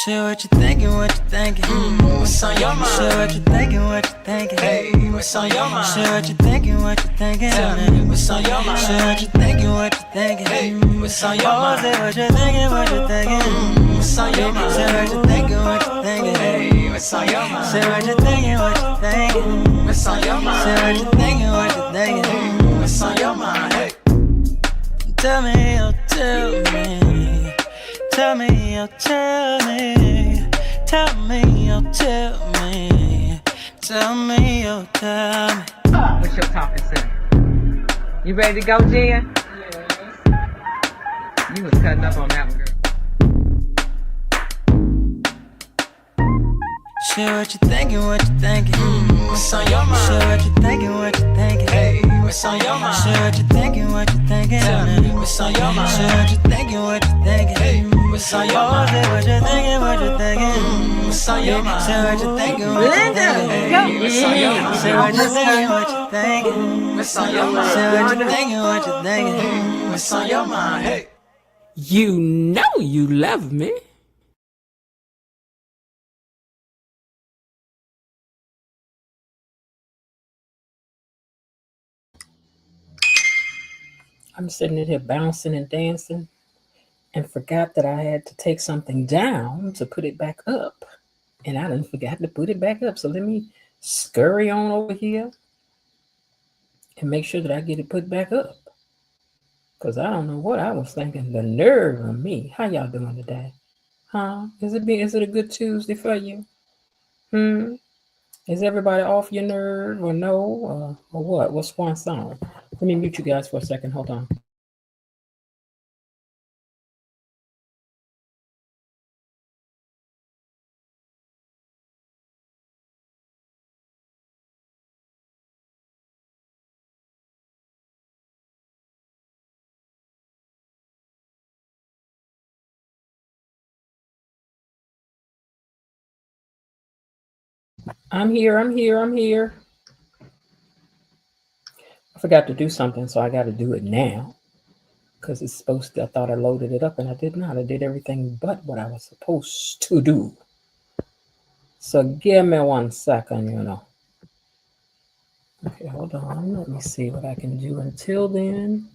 Shit, what you thinking, what you thinking? What's on your mind? Shit, what you thinking, what you thinking? Hey, what's on your mind? Shit, what you thinking, what you thinking? Tell me, what's on your mind? Shit, what you thinking, what you thinking? Hey, what's on your Oh, mind? say what you thinking, what you thinking? What's on your mind? Say what you thinking, what you thinking? Hey, what's on your mind? Say what you thinking, what you thinking? What's on your mind? Say what you thinking, what you thinking? What's on your mind? Hey, Tell me, oh, tell me. Tell me, oh, tell me. Tell me, oh, tell me. Tell me, oh, tell me. What's your talking to? You ready to go, Jen? Yes. You was cutting up on that one, girl. Shit, what you thinking, what you thinking? what's on your mind? Shit, what you thinking, what you thinking? Hey, what's on your mind? Shit, what you thinking, what you thinking? Tell me, what's on your mind? Shit, what you thinking, what you thinking? Hey, what's on your Oh, mind? say what you thinking, what you thinking? What's on your mind? Say what you thinking, what you thinking? Hey, what's on your mind? Say what you thinking, what you thinking? What's on your mind? Say what you thinking, what you thinking? What's on your mind? Hey. You know you love me. I'm sitting in here bouncing and dancing and forgot that I had to take something down to put it back up. And I done forgot to put it back up. So let me scurry on over here and make sure that I get it put back up. Because I don't know what I was thinking. The nerve of me. How y'all doing today? Huh? Is it a good Tuesday for you? Is everybody off your nerve or no? Or what? What's going on? Let me mute you guys for a second. Hold on. I'm here. I forgot to do something, so I got to do it now. Because it's supposed to, I thought I loaded it up and I did not. I did everything but what I was supposed to do. So give me 1 second, Okay, hold on. Let me see what I can do until then.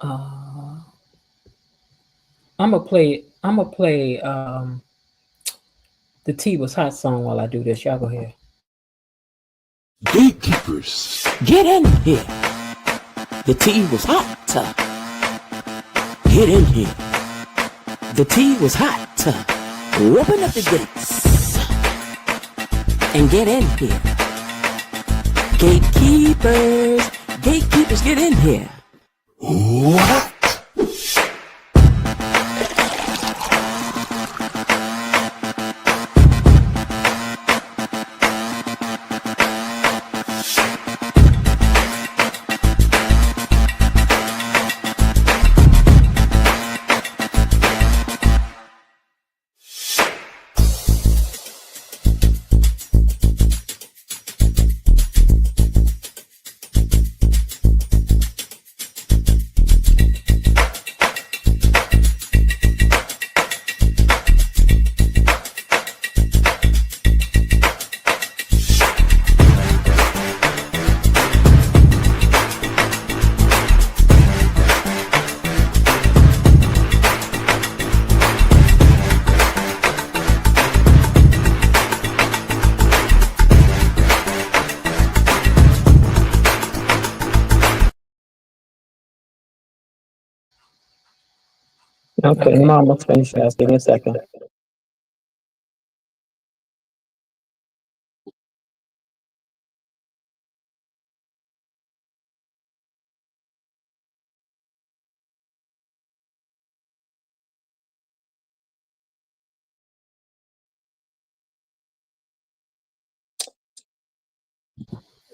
I'm gonna play the Tea Was Hot song while I do this. Y'all go ahead. Gatekeepers, Get in here. The tea was hot. Get in here. The tea was hot. Open up the gates and get in here. Gatekeepers, get in here. what? Okay, I'm almost finished, guys. Give me a second.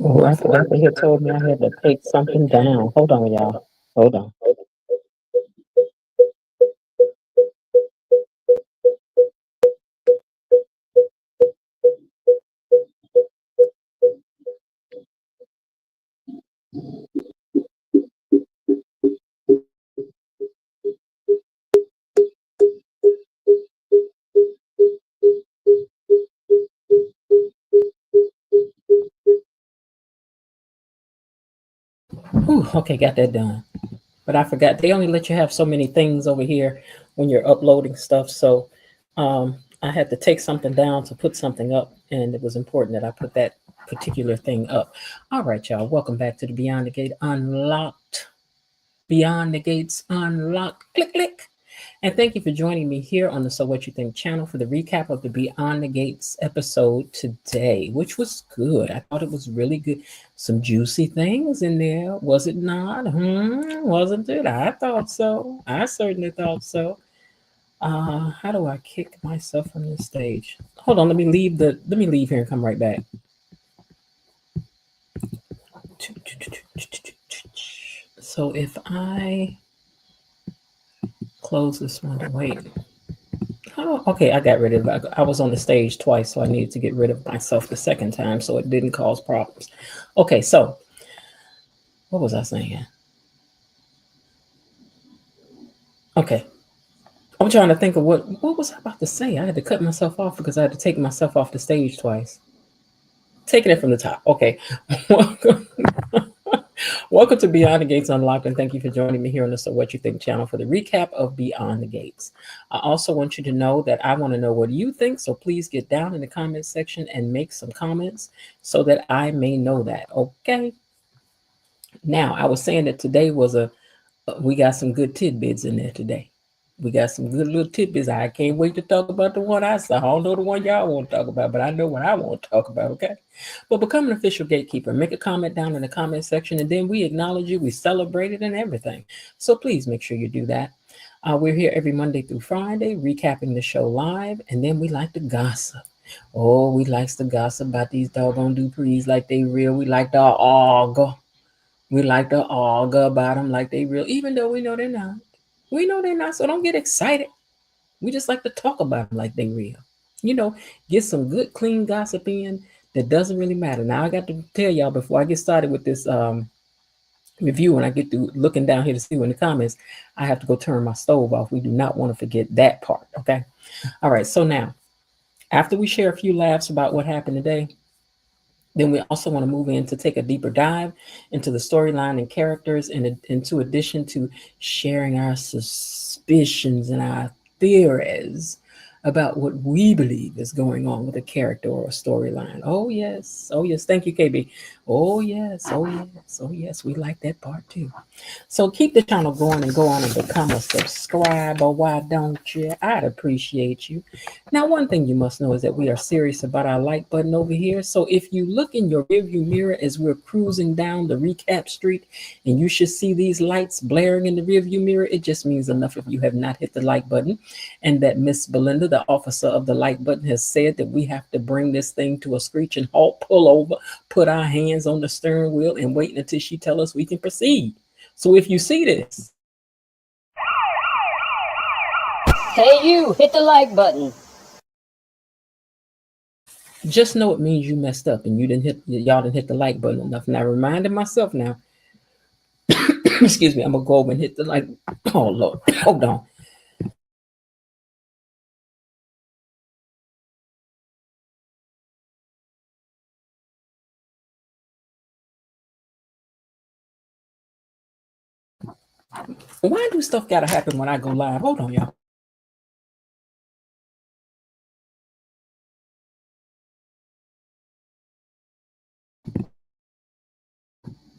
Oh, I forgot that he told me I had to take something down. Hold on, y'all. Hold on. Okay, got that done. But I forgot they only let you have so many things over here when you're uploading stuff. So I had to take something down to put something up, and it was important that I put that particular thing up. All right, y'all. Welcome back to the Beyond the Gate Unlocked. Beyond the Gates Unlocked. Click, click. And thank you for joining me here on the So What You Think channel for the recap of the Beyond the Gates episode today, which was good. I thought it was really good. Some juicy things in there, was it not? Wasn't it? I thought so. I certainly thought so. How do I kick myself from the stage? Hold on, let me leave here and come right back. So if I close this one, wait. Oh, okay, I got rid of it. I was on the stage twice, so I needed to get rid of myself the second time so it didn't cause problems. Okay, so what was I saying? Okay, I'm trying to think of what was I about to say? I had to cut myself off because I had to take myself off the stage twice. Taking it from the top. Okay. Welcome to Beyond the Gates Unlocked, and thank you for joining me here on the So What You Think channel for the recap of Beyond the Gates. I also want you to know that I want to know what you think, so please get down in the comment section and make some comments so that I may know that, okay? Now, I was saying that today was we got some good tidbits in there today. We got some good little tidbits. I can't wait to talk about the one I saw. I don't know the one y'all want to talk about, but I know what I want to talk about, okay? But become an official gatekeeper. Make a comment down in the comment section, and then we acknowledge you, we celebrate it and everything. So please make sure you do that. We're here every Monday through Friday, recapping the show live, and then we like to gossip. Oh, we likes to gossip about these doggone duprees like they real. We like to argue. We like to argue about them like they real, even though we know they're not. We know they're not, so don't get excited. We just like to talk about them like they real. You know, get some good, clean gossip in that doesn't really matter. Now, I got to tell y'all before I get started with this review, when I get through looking down here to see in the comments, I have to go turn my stove off. We do not want to forget that part, okay? All right, so now, after we share a few laughs about what happened today, then we also want to move in to take a deeper dive into the storyline and characters, and into addition to sharing our suspicions and our theories about what we believe is going on with a character or a storyline. Oh yes, oh yes. Thank you, KB. Oh yes, oh yes, oh yes. We like that part too. So keep the channel going and go on and become a subscriber. Why don't you? I'd appreciate you. Now, one thing you must know is that we are serious about our like button over here. So if you look in your rearview mirror as we're cruising down the recap street, and you should see these lights blaring in the rearview mirror, it just means enough if you have not hit the like button, and that Miss Belinda, the officer of the like button, has said that we have to bring this thing to a screeching halt, pull over, put our hands on the steering wheel, and wait until she tells us we can proceed. So if you see this, hey, you hit the like button. Just know it means you messed up and y'all didn't hit the like button enough. And I reminded myself now, excuse me, I'm gonna go over and hit the like. Oh Lord, hold on. Why do stuff gotta happen when I go live? Hold on, y'all.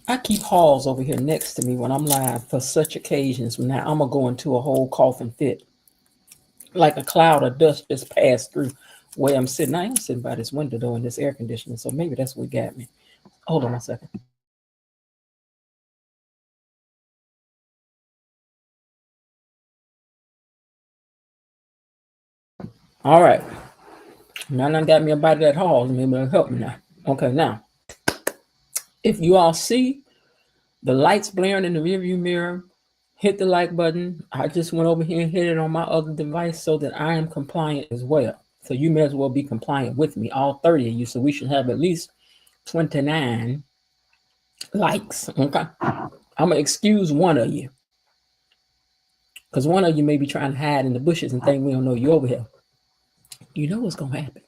I keep halls over here next to me when I'm live for such occasions. Now I'm gonna go into a whole coughing fit, like a cloud of dust just passed through where I'm sitting. I am sitting by this window though in this air conditioning, so maybe that's what got me. Hold on a second. All right. Now I got me about that hall. Maybe it'll help me now. Okay, now, if you all see the lights blaring in the rearview mirror, hit the like button. I just went over here and hit it on my other device so that I am compliant as well. So you may as well be compliant with me, all 30 of you. So we should have at least 29 likes. Okay. I'm going to excuse one of you, because one of you may be trying to hide in the bushes and think we don't know you over here. You know what's going to happen.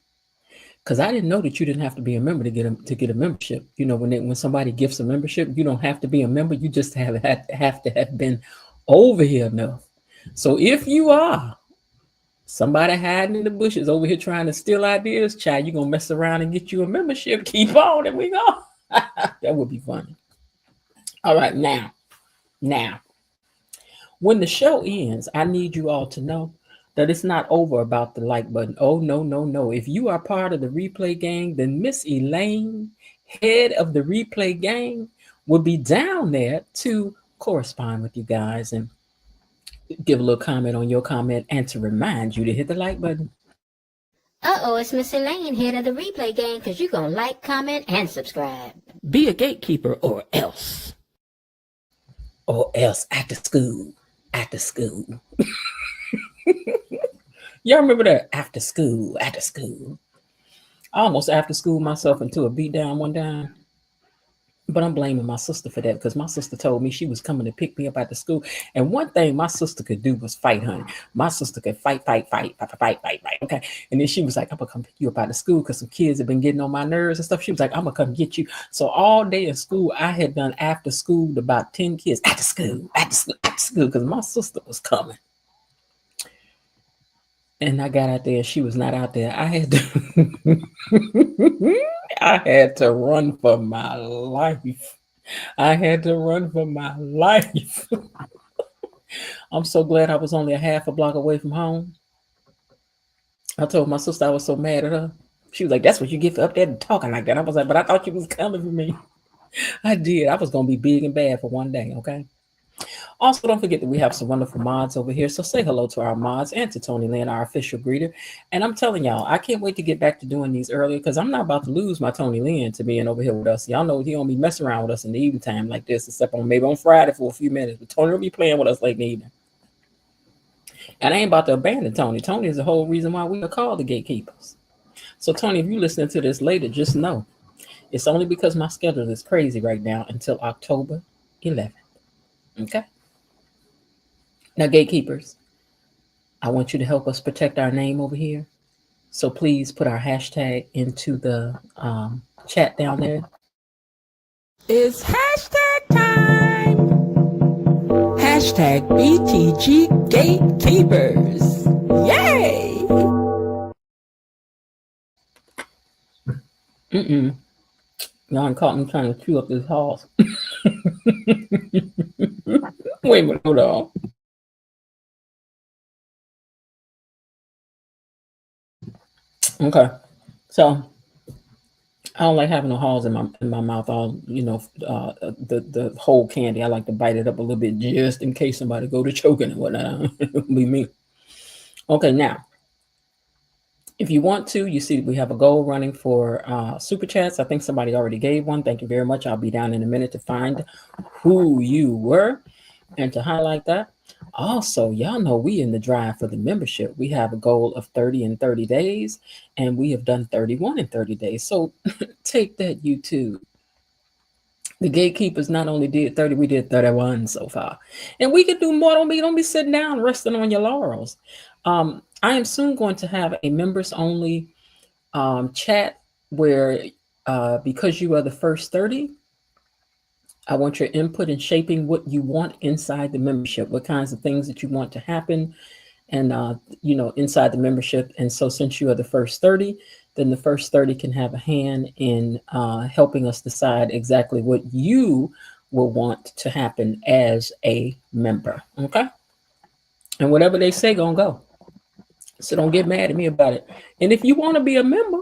because I didn't know that you didn't have to be a member to get a membership. You know, when somebody gifts a membership, you don't have to be a member. You just have to have been over here enough. So if you are somebody hiding in the bushes over here trying to steal ideas, child, you're gonna mess around and get you a membership. Keep on, and we go. That would be funny. All right, now, when the show ends, I need you all to know that it's not over about the like button. Oh, no, no, no. If you are part of the replay gang, then Miss Elaine, head of the replay gang, will be down there to correspond with you guys and give a little comment on your comment and to remind you to hit the like button. Uh-oh, it's Miss Elaine, head of the replay gang, because you're going to like, comment, and subscribe. Be a gatekeeper or else. Or else after school. After school. Y'all remember that? After school. I almost after school myself into a beatdown one time. But I'm blaming my sister for that because my sister told me she was coming to pick me up at the school. And one thing my sister could do was fight, honey. My sister could fight. Okay. And then she was like, I'm going to come pick you up at the school because some kids have been getting on my nerves and stuff. She was like, I'm going to come get you. So all day in school, I had done after school to about 10 kids. After school, because my sister was coming. And I got out there and she was not out there. I had to run for my life. I'm so glad I was only a half a block away from home. I told my sister I was so mad at her. She was like, that's what you get for up there and talking like that. I was like, but I thought you was coming for me. I did. I was going to be big and bad for one day, okay? Also, don't forget that we have some wonderful mods over here. So say hello to our mods and to Tony Lynn, our official greeter. And I'm telling y'all, I can't wait to get back to doing these earlier because I'm not about to lose my Tony Lynn to being over here with us. Y'all know he don't be messing around with us in the evening time like this, except on maybe on Friday for a few minutes. But Tony will be playing with us late in the evening. And I ain't about to abandon Tony. Tony is the whole reason why we are called the gatekeepers. So Tony, if you're listening to this later, just know it's only because my schedule is crazy right now until October 11th. Okay? Now, gatekeepers, I want you to help us protect our name over here. So please put our hashtag into the chat down there. It's hashtag time. Hashtag BTG Gatekeepers. Yay! Y'all caught me trying to chew up this horse. Wait a minute, hold on. Okay, so I don't like having the halls in my mouth. All the whole candy. I like to bite it up a little bit just in case somebody go to choking and whatnot. It'll be me. Okay, now if you want to, you see we have a goal running for super chats. I think somebody already gave one. Thank you very much. I'll be down in a minute to find who you were and to highlight that. Also, y'all know we in the drive for the membership. We have a goal of 30 in 30 days, and we have done 31 in 30 days. So take that, YouTube. The gatekeepers not only did 30, we did 31 so far. And we could do more. Don't be sitting down resting on your laurels. I am soon going to have a members only chat where because you are the first 30, I want your input in shaping what you want inside the membership, what kinds of things that you want to happen and, inside the membership. And so since you are the first 30, then the first 30 can have a hand in helping us decide exactly what you will want to happen as a member. Okay. And whatever they say, gonna go. So don't get mad at me about it. And if you want to be a member,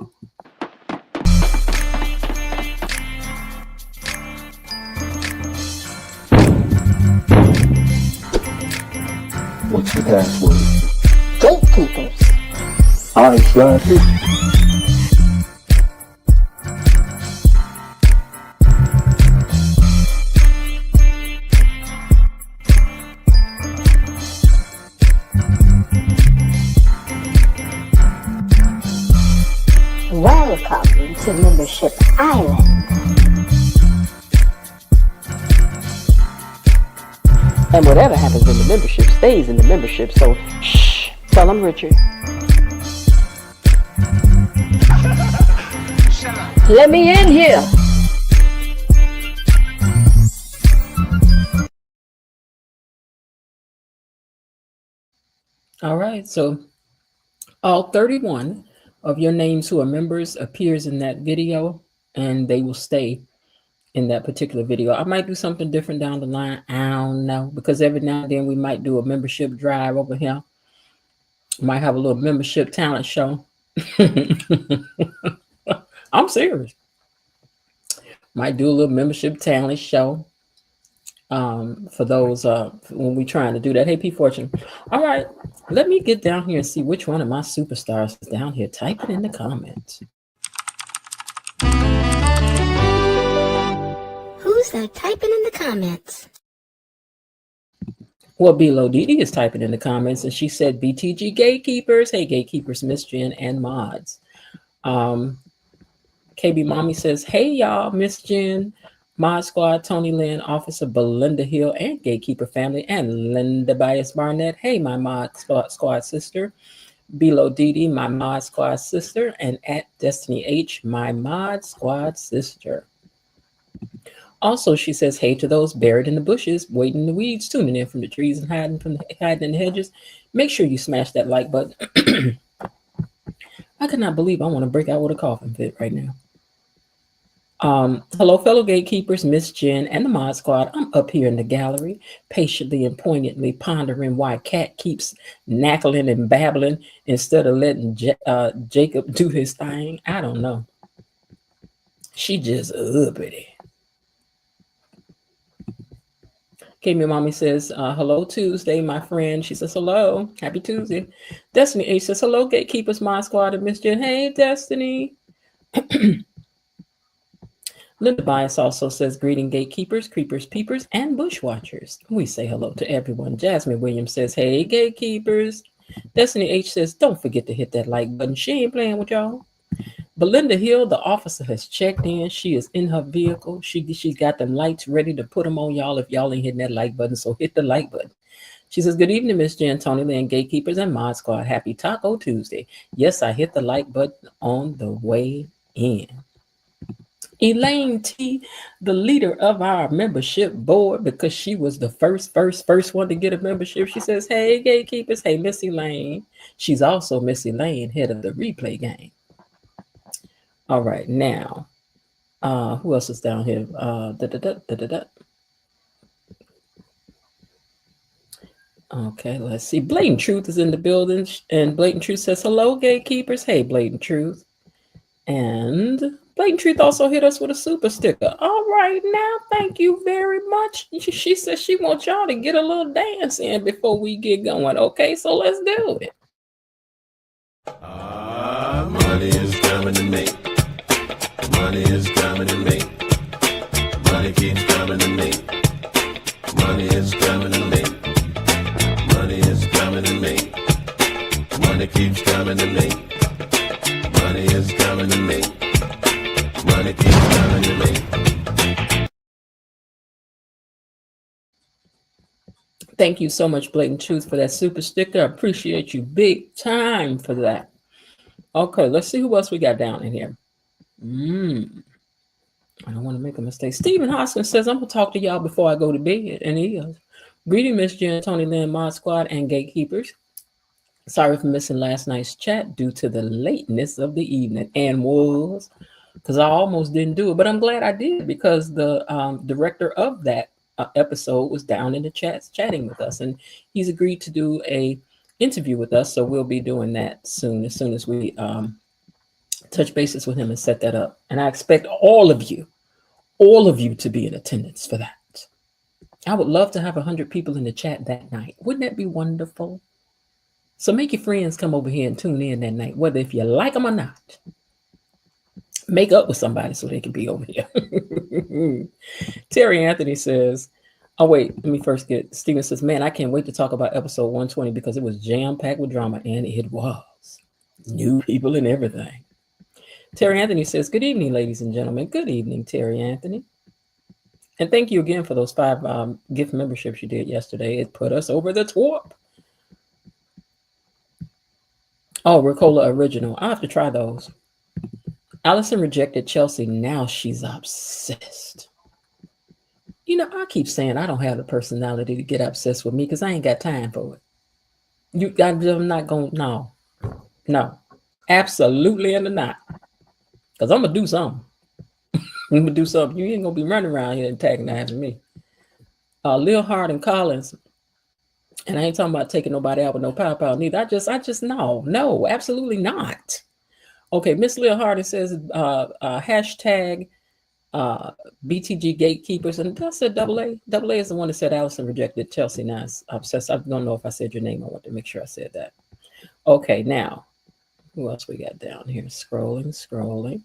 What's the password? Gatekeepers. I got it. Welcome to Membership Island. and whatever happens in the membership stays in the membership. So shh, tell them Richard. Let me in here. All right, so all 31 of your names who are members appears in that video, and they will stay in that particular video. I might do something different down the line. I don't know, because every now and then we might do a membership drive over here. Might have a little membership talent show. I'm serious. Might do a little membership talent show. For those when we're trying to do that. Hey, P Fortune. All right, let me get down here and see which one of my superstars is down here. Type it in the comments. Who's that typing in the comments? Well, Below Didi is typing in the comments, and she said, BTG Gatekeepers. Hey, Gatekeepers, Miss Jen and mods. KB Mommy says, hey, y'all, Miss Jen, Mod Squad, Tony Lynn, Officer Belinda Hill, and Gatekeeper family, and Linda Bias Barnett. Hey, my Mod Squad sister. Below Didi, my Mod Squad sister, and at Destiny H, my Mod Squad sister. Also, she says, hey to those buried in the bushes, waiting in the weeds, tuning in from the trees and hiding in the hedges. Make sure you smash that like button. I cannot believe I want to break out with a coughing fit right now. Hello, fellow gatekeepers, Miss Jen and the Mod Squad. I'm up here in the gallery, patiently and poignantly pondering why Cat keeps knackling and babbling instead of letting Jacob do his thing. I don't know. She just uppity. Kami Mommy says, hello, Tuesday, my friend. She says, hello. Happy Tuesday. Destiny H says, hello, gatekeepers, Mod Squad, and Miss Jen. Hey, Destiny. Linda Bias also says, greeting gatekeepers, creepers, peepers, and bushwatchers. We say hello to everyone. Jasmine Williams says, hey, gatekeepers. Destiny H says, don't forget to hit that like button. She ain't playing with y'all. Belinda Hill, the officer, has checked in. She is in her vehicle. She got them lights ready to put them on y'all if y'all ain't hitting that like button. So hit the like button. She says, good evening, Miss Jen, Tony Lynn, Gatekeepers, and Mod Squad. Happy Taco Tuesday. Yes, I hit the like button on the way in. Elaine T, the leader of our membership board, because she was the first one to get a membership. She says, hey, gatekeepers. Hey, Miss Elaine. She's also Miss Elaine, head of the replay game. All right, now, who else is down here? Okay, let's see. Blatant Truth is in the building, and Blatant Truth says, hello, gatekeepers. Hey, Blatant Truth. And Blatant Truth also hit us with a super sticker. All right, now, thank you very much. She says she wants y'all to get a little dance in before we get going. Okay, so let's do it. Money is coming to me. Money is coming to me. Money keeps coming to me. Money is coming to me. Money is coming to me. Money keeps coming to me. Money is coming to me. Money keeps coming to me. Thank you so much, Blatant Truth, for that super sticker. I appreciate you big time for that. Okay, let's see who else we got down in here. I don't want to make a mistake. Stephen Hoskins says, I'm going to talk to y'all before I go to bed. And he is. Greeting, Miss Jen, Tony Lynn, Mod Squad, and Gatekeepers. Sorry for missing last night's chat due to the lateness of the evening. And was, because I almost didn't do it. But I'm glad I did, because the director of that episode was down in the chats chatting with us. And he's agreed to do a interview with us. So we'll be doing that soon, as soon as we touch bases with him and set that up. And I expect all of you to be in attendance for that. I would love to have 100 people in the chat that night. Wouldn't that be wonderful? So make your friends come over here and tune in that night, whether if you like them or not. Make up with somebody so they can be over here. Terry Anthony says, oh, wait, let me first get, Steven says, man, I can't wait to talk about episode 120 because it was jam-packed with drama, and it was. New people and everything. Terry Anthony says, good evening, ladies and gentlemen. Good evening, Terry Anthony. And thank you again for those 5 gift memberships you did yesterday. It put us over the top. Oh, Ricola Original. I have to try those. Allison rejected Chelsea. Now she's obsessed. I keep saying I don't have the personality to get obsessed with me because I ain't got time for it. I'm not going. No, absolutely and not. Because I'm gonna do something. I'm gonna do something. You ain't gonna be running around here antagonizing me. Lil Hard and Collins, and I ain't talking about taking nobody out with no pow neither. No, absolutely not. Okay, Miss Lil Hardin says hashtag BTG gatekeepers, and that's a double A. Double A is the one that said Allison rejected Chelsea. Now it's obsessed. I don't know if I said your name. I want to make sure I said that. Okay, now who else we got down here? Scrolling.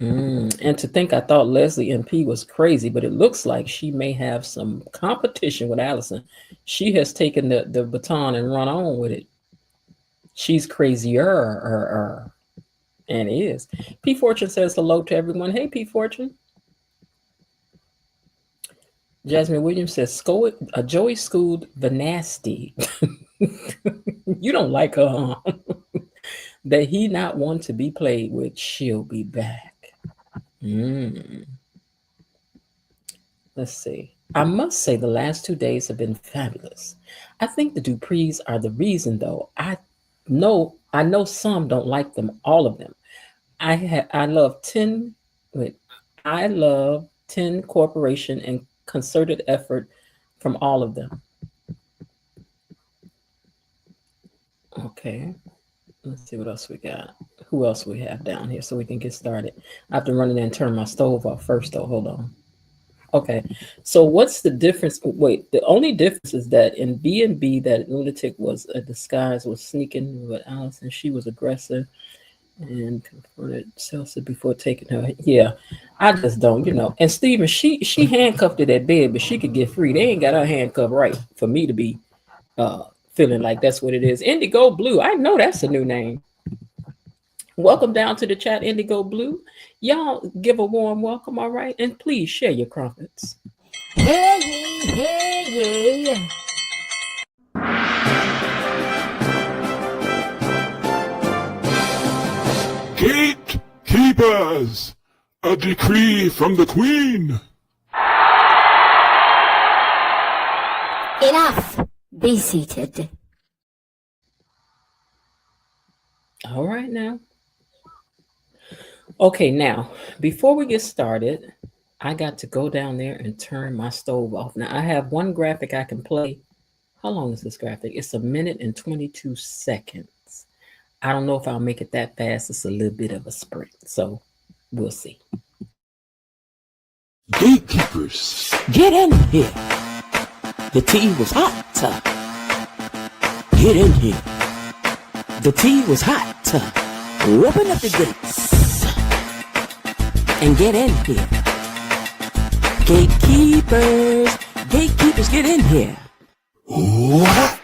And to think I thought Leslie MP was crazy, but it looks like she may have some competition with Allison. She has taken the baton and run on with it. She's crazier, and is. P Fortune says hello to everyone. Hey, P Fortune. Jasmine Williams says, Joey schooled the nasty. You don't like her, huh? That he not want to be played with, she'll be back. Let's see. I must say the last 2 days have been fabulous. I think the Duprees are the reason, though. I know some don't like them, all of them. I love 10 corporation and concerted effort from all of them. Okay. Let's see what else we got. Who else we have down here so we can get started. I have to run in and turn my stove off first, though. Hold on. Okay. So what's the difference? Wait, the only difference is that in B&B, that lunatic was a disguise, was sneaking with Allison. She was aggressive and confronted Chelsea before taking her. Yeah, I just don't, And Steven, she handcuffed to that bed, but she could get free. They ain't got her handcuffed right for me to be feeling like that's what it is. Indigo Blue. I know that's a new name. Welcome down to the chat, Indigo Blue. Y'all give a warm welcome, all right? And please share your crumpets. Hey. Gatekeepers! A decree from the Queen! Enough. Be seated. All right now. Okay, now, before we get started, I got to go down there and turn my stove off. Now, I have one graphic I can play. How long is this graphic? It's 1 minute and 22 seconds. I don't know if I'll make it that fast. It's a little bit of a sprint, so we'll see. Gatekeepers, get in here. The tea was hot. Get in here. The tea was hot. Open up the gates and get in here. Gatekeepers, get in here. What?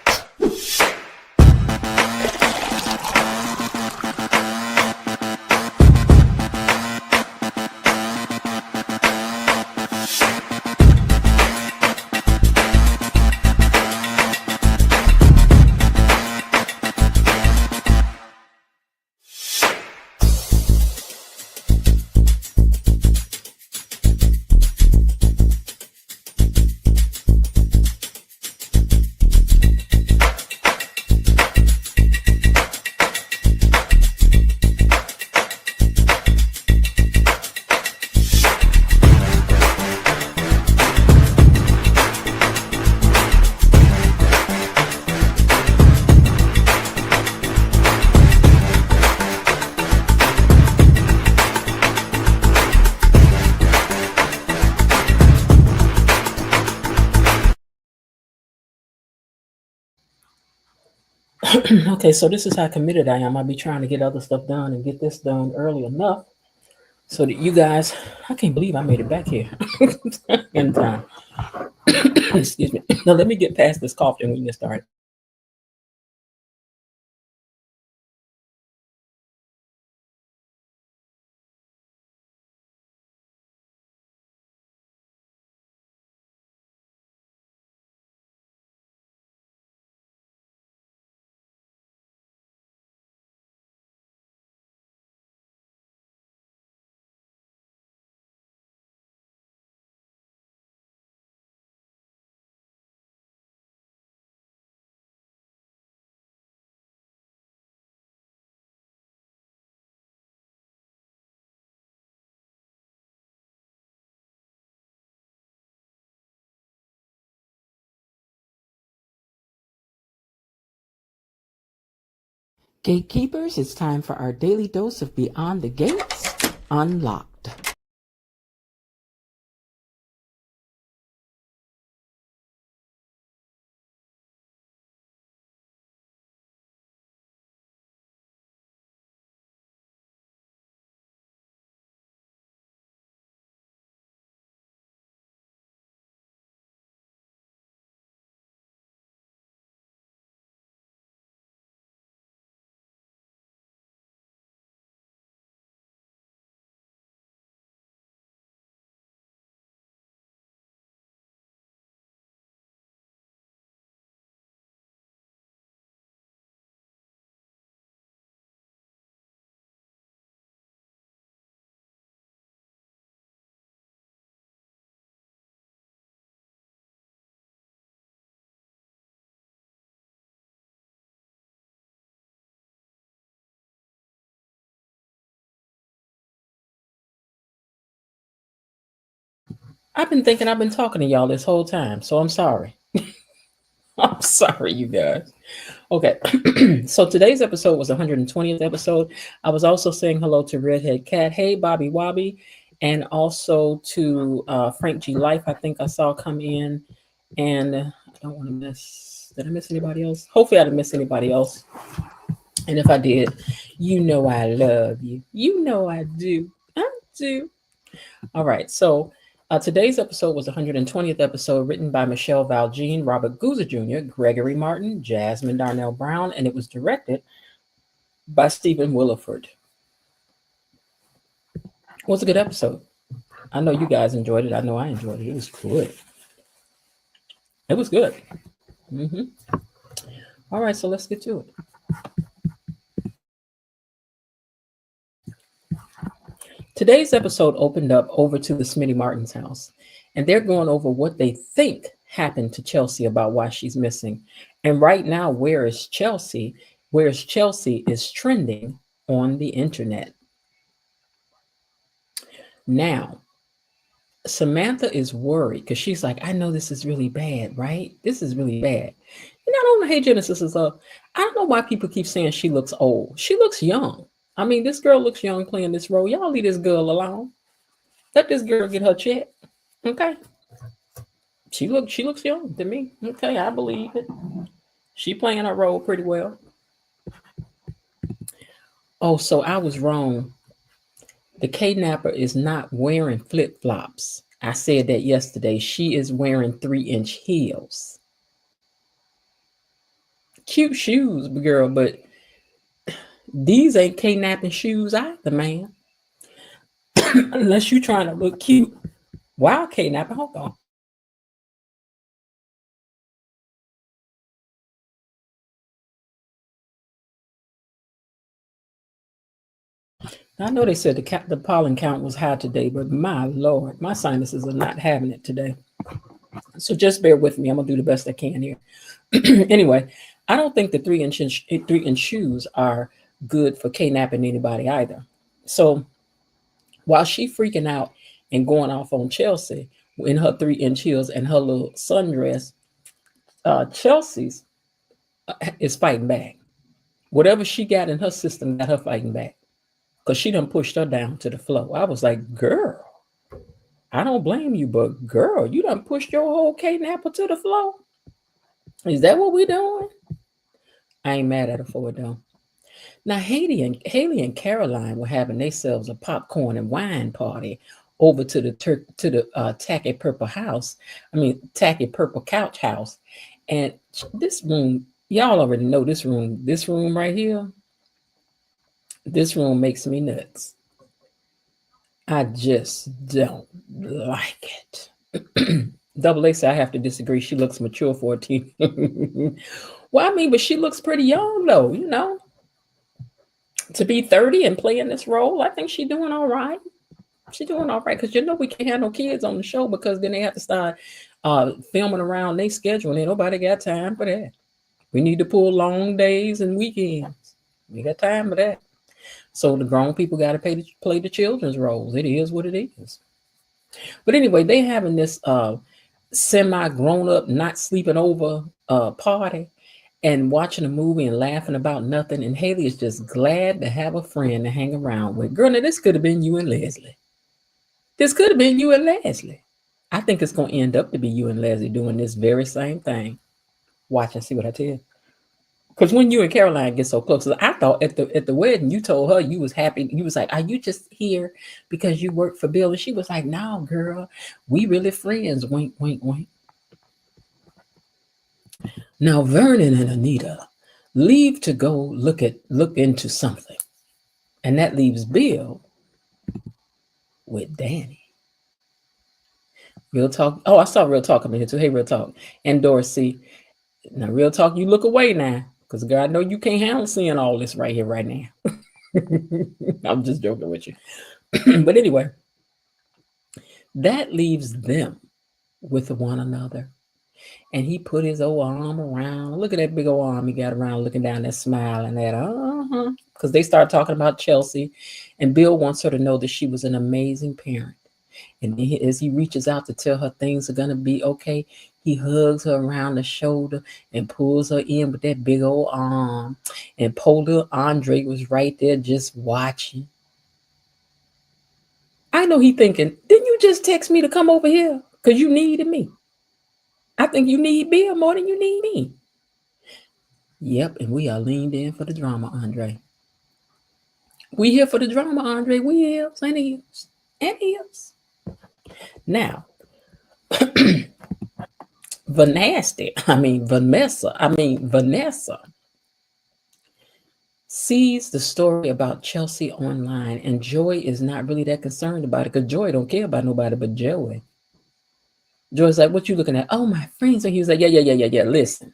Okay, so this is how committed I am. I'll be trying to get other stuff done and get this done early enough so that you guys, I can't believe I made it back here in time. Excuse me. Now let me get past this cough and we can get started. Gatekeepers, it's time for our daily dose of Beyond the Gates Unlocked. I've been thinking I've been talking to y'all this whole time, so I'm sorry. I'm sorry, you guys. Okay, so today's episode was 120th episode. I was also saying hello to Redhead Cat. Hey, Bobby Wobby. And also to Frank G. Life, I think I saw come in. And I don't want to miss, did I miss anybody else? Hopefully I didn't miss anybody else. And if I did, you know I love you. You know I do. I do. All right, so today's episode was the 120th episode, written by Michelle Valjean, Robert Gouza Jr., Gregory Martin, Jasmine Darnell Brown, and it was directed by Stephen Williford. It was a good episode. I know you guys enjoyed it. I know I enjoyed it. It was good. It was good. All right, so let's get to it. Today's episode opened up over to the Smitty Martin's house, and they're going over what they think happened to Chelsea about why she's missing. And right now, where is Chelsea? Where's Chelsea is trending on the internet. Now, Samantha is worried because she's like, I know this is really bad, right? This is really bad. And I don't know, hey, Genesis is up. I don't know why people keep saying she looks old. She looks young. I mean, this girl looks young playing this role. Y'all leave this girl alone. Let this girl get her check. Okay. She looks young to me. Okay, I believe it. She playing her role pretty well. Oh, so I was wrong. The kidnapper is not wearing flip-flops. I said that yesterday. She is wearing 3-inch heels. Cute shoes, girl, but these ain't kidnapping shoes either, man. Unless you're trying to look cute while kidnapping. Hold on. I know they said the pollen count was high today, but my Lord, my sinuses are not having it today. So just bear with me. I'm gonna do the best I can here. Anyway, I don't think the 3-inch shoes are good for kidnapping anybody either. So while she freaking out and going off on Chelsea in her 3-inch heels and her little sundress, Chelsea's is fighting back. Whatever she got in her system got her fighting back. Because she done pushed her down to the floor. I was like, girl, I don't blame you, but girl, you done pushed your whole kidnapper to the floor. Is that what we doing? I ain't mad at her for it though. Now Haley and Caroline were having themselves a popcorn and wine party over to the tacky purple couch house. And this room, y'all already know this room right here. This room makes me nuts. I just don't like it. Double A said I have to disagree. She looks mature for a teen. Well, I mean, but she looks pretty young though, you know. To be 30 and playing this role, I think she's doing all right. She's doing all right because you know we can't have no kids on the show because then they have to start filming around their schedule. Ain't nobody got time for that. We need to pull long days and weekends. We got time for that. So the grown people got to play the children's roles. It is what it is. But anyway, they having this semi grown up, not sleeping over party. and watching a movie and laughing about nothing. And Haley is just glad to have a friend to hang around with. Girl, now this could have been you and Leslie. This could have been you and Leslie. I think it's going to end up to be you and Leslie doing this very same thing. Watch and see what I tell you. Because when you and Caroline get so close, I thought at the wedding you told her you was happy. You was like, "Are you just here because you work for Bill?" And she was like, "No, girl, we really friends." Wink, wink, wink. Now Vernon and Anita leave to go look into something, and that leaves Bill with Danny. Real talk. Oh, I saw Real Talk coming here too. Hey, Real Talk and Dorsey. Now, Real Talk, you look away now, because girl, I know you can't handle seeing all this right here, right now. I'm just joking with you. But anyway, that leaves them with one another. And he put his old arm around. Look at that big old arm he got around, looking down there, smiling at because they start talking about Chelsea, and Bill wants her to know that she was an amazing parent. And as he reaches out to tell her things are gonna be okay, he hugs her around the shoulder and pulls her in with that big old arm. And poor little Andre was right there just watching. I know he thinking, didn't you just text me to come over here? Because you needed me. I think you need Bill more than you need me. Yep, and we are leaned in for the drama, Andre. We here for the drama, Andre. We is, and is, and is. Now, Vanessa sees the story about Chelsea online, and Joy is not really that concerned about it because Joy don't care about nobody but Joey. Joy's like, "What you looking at?" "Oh, my friends." And he was like, yeah. Listen,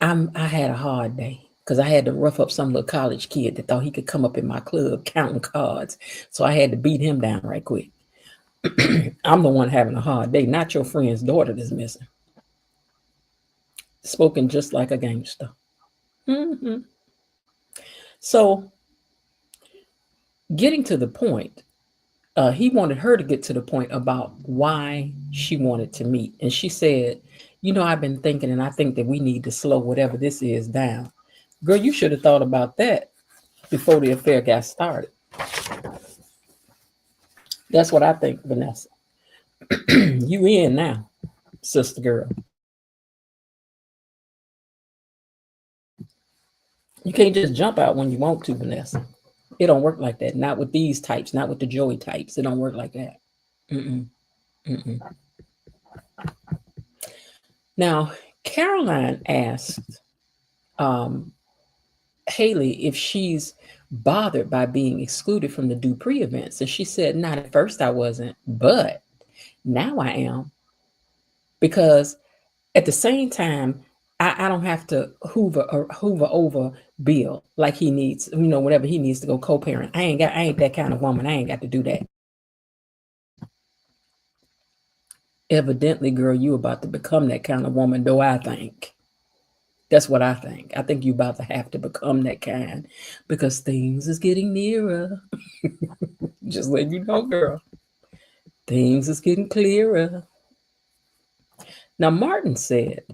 I had a hard day because I had to rough up some little college kid that thought he could come up in my club counting cards. So I had to beat him down right quick. I'm the one having a hard day, not your friend's daughter that's missing. Spoken just like a gangster. Mm-hmm. So, getting to the point, he wanted her to get to the point about why she wanted to meet. And she said, I've been thinking, and I think that we need to slow whatever this is down. Girl, you should have thought about that before the affair got started. That's what I think, Vanessa. You in now, sister girl. You can't just jump out when you want to, Vanessa. It don't work like that. Not with these types, not with the Joey types. It don't work like that. Mm-mm. Mm-mm. Now, Caroline asked Haley if she's bothered by being excluded from the Dupree events. And she said, not at first I wasn't, but now I am. Because at the same time, I don't have to hoover over Bill like he needs, whatever he needs to go co-parent. I ain't that kind of woman. I ain't got to do that. Evidently, girl, you about to become that kind of woman, though, I think. That's what I think. I think you about to have to become that kind because things is getting nearer. Just let you know, girl. Things is getting clearer. Now, Martin said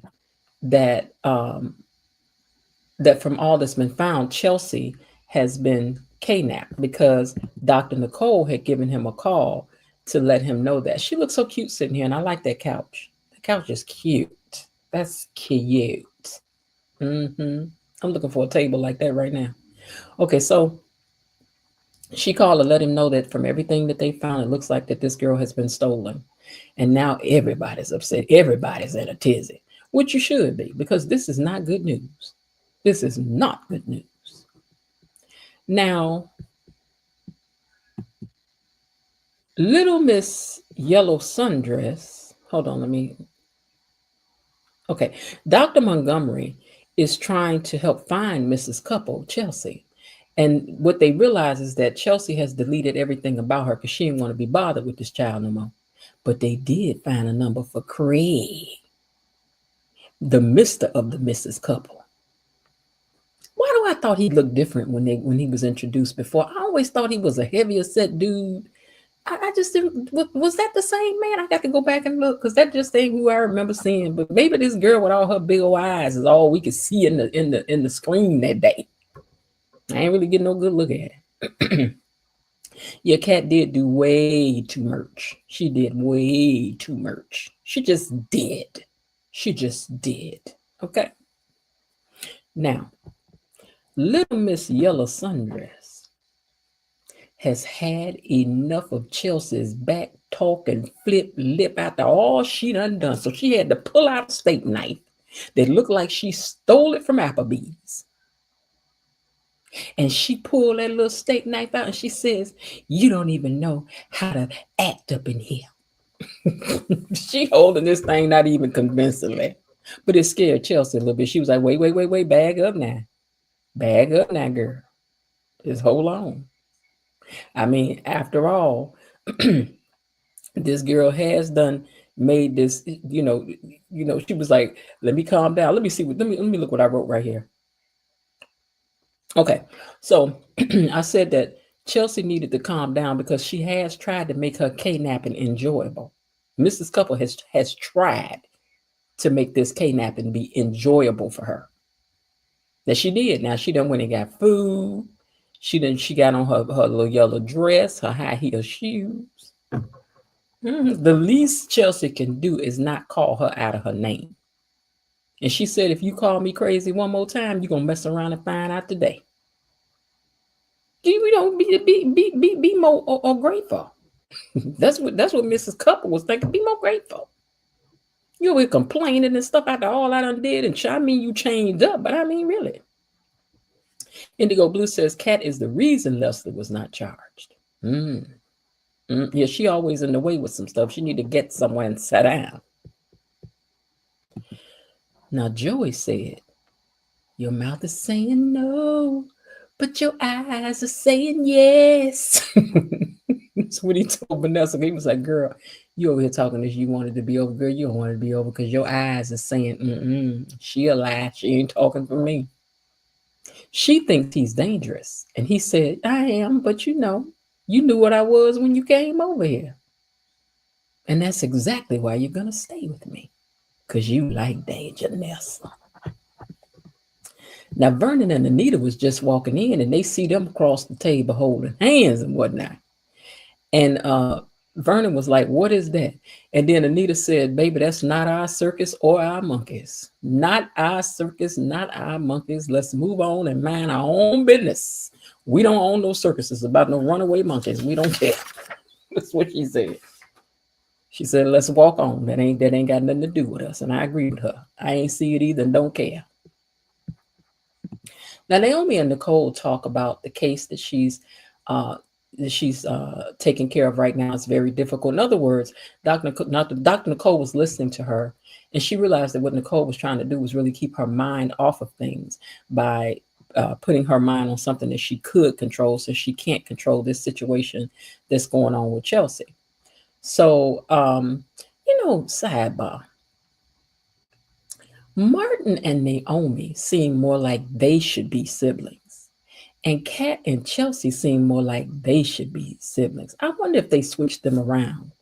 that that from all that's been found, Chelsea has been kidnapped because Dr. Nicole had given him a call to let him know that. She looks so cute sitting here, and I like that couch. The couch is cute. That's cute. Mm-hmm. I'm looking for a table like that right now. Okay, so she called to let him know that from everything that they found, it looks like that this girl has been stolen. And now everybody's upset. Everybody's in a tizzy, which you should be, because this is not good news. This is not good news. Now, Little Miss Yellow Sundress, hold on, okay. Dr. Montgomery is trying to help find Mrs. Couple, Chelsea. And what they realize is that Chelsea has deleted everything about her because she didn't want to be bothered with this child no more. But they did find a number for Craig, the Mr. of the Mrs. Couple. Why do I thought he looked different when he was introduced before? I always thought he was a heavier set dude I just didn't. Was that the same man? I got to go back and look because that just ain't who I remember seeing. But maybe this girl with all her big old eyes is all we could see in the screen that day. I ain't really getting no good look at it. Your cat did do way too much. She did way too much. She just did. She just did. Okay. Now, little Miss Yellow Sundress has had enough of Chelsea's back talk and flip lip after all she done. So she had to pull out a steak knife that looked like she stole it from Applebee's. And she pulled that little steak knife out and she says, "You don't even know how to act up in here." She holding this thing not even convincingly. But it scared Chelsea a little bit. She was like, wait, bag up now. Bag up now, girl. Just hold on. I mean, after all, this girl has made this, she was like, let me calm down. Let me look what I wrote right here. Okay, so I said that Chelsea needed to calm down because she has tried to make her K-napping enjoyable. Mrs. Couple has tried to make this K-napping be enjoyable for her. That she did. Now she done went and got food. She got on her little yellow dress, her high heel shoes. The least Chelsea can do is not call her out of her name. And she said, if you call me crazy one more time, you're gonna mess around and find out today. You don't be more or grateful. That's what Mrs. Couple was thinking. Be more grateful. You were complaining and stuff after all I done did, and I mean you changed up, but I mean really. Indigo Blue says Cat is the reason Leslie was not charged. Yeah, she always in the way with some stuff. She need to get somewhere and sit down. Now Joey said, your mouth is saying no, but your eyes are saying yes. That's what he told Vanessa. He was like, girl, you over here talking as you wanted to be over. Girl, you don't want to be over because your eyes are saying, she a lie. She ain't talking for me. She thinks he's dangerous. And he said, I am, but you knew what I was when you came over here. And that's exactly why you're going to stay with me. Because you like danger, Nessa. Now, Vernon and Anita was just walking in and they see them across the table holding hands and whatnot. And Vernon was like, what is that? And then Anita said, baby, that's not our circus or our monkeys. Not our circus, not our monkeys. Let's move on and mind our own business. We don't own no circuses about no runaway monkeys. We don't care. That's what she said. She said, let's walk on. That ain't got nothing to do with us. And I agree with her. I ain't see it either and don't care. Now, Naomi and Nicole talk about the case that she's taking care of right now. It's very difficult. In other words, Dr. Nicole was listening to her, and she realized that what Nicole was trying to do was really keep her mind off of things by putting her mind on something that she could control, so she can't control this situation that's going on with Chelsea. So, sidebar. Martin and Naomi seem more like they should be siblings. And Kat and Chelsea seem more like they should be siblings. I wonder if they switched them around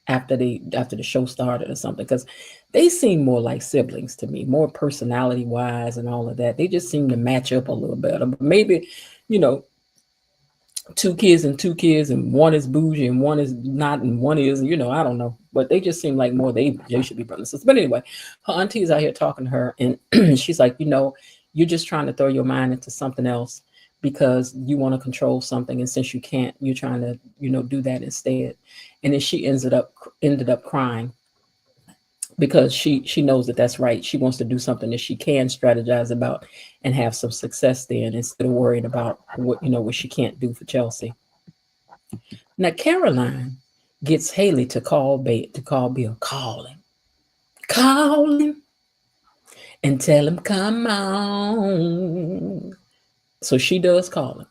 after the show started or something, because they seem more like siblings to me, more personality-wise and all of that. They just seem to match up a little better. But maybe, two kids, and one is bougie and one is not, and one is, I don't know. But they just seem like more they should be brothers and sisters. But anyway, her auntie's out here talking to her, and she's like, you're just trying to throw your mind into something else because you want to control something, and since you can't, you're trying to, do that instead. And then she ended up crying because she knows that that's right. She wants to do something that she can strategize about and have some success there, instead of worrying about what she can't do for Chelsea. Now Caroline gets Haley to call Bill, call him, and tell him come on. So she does call him,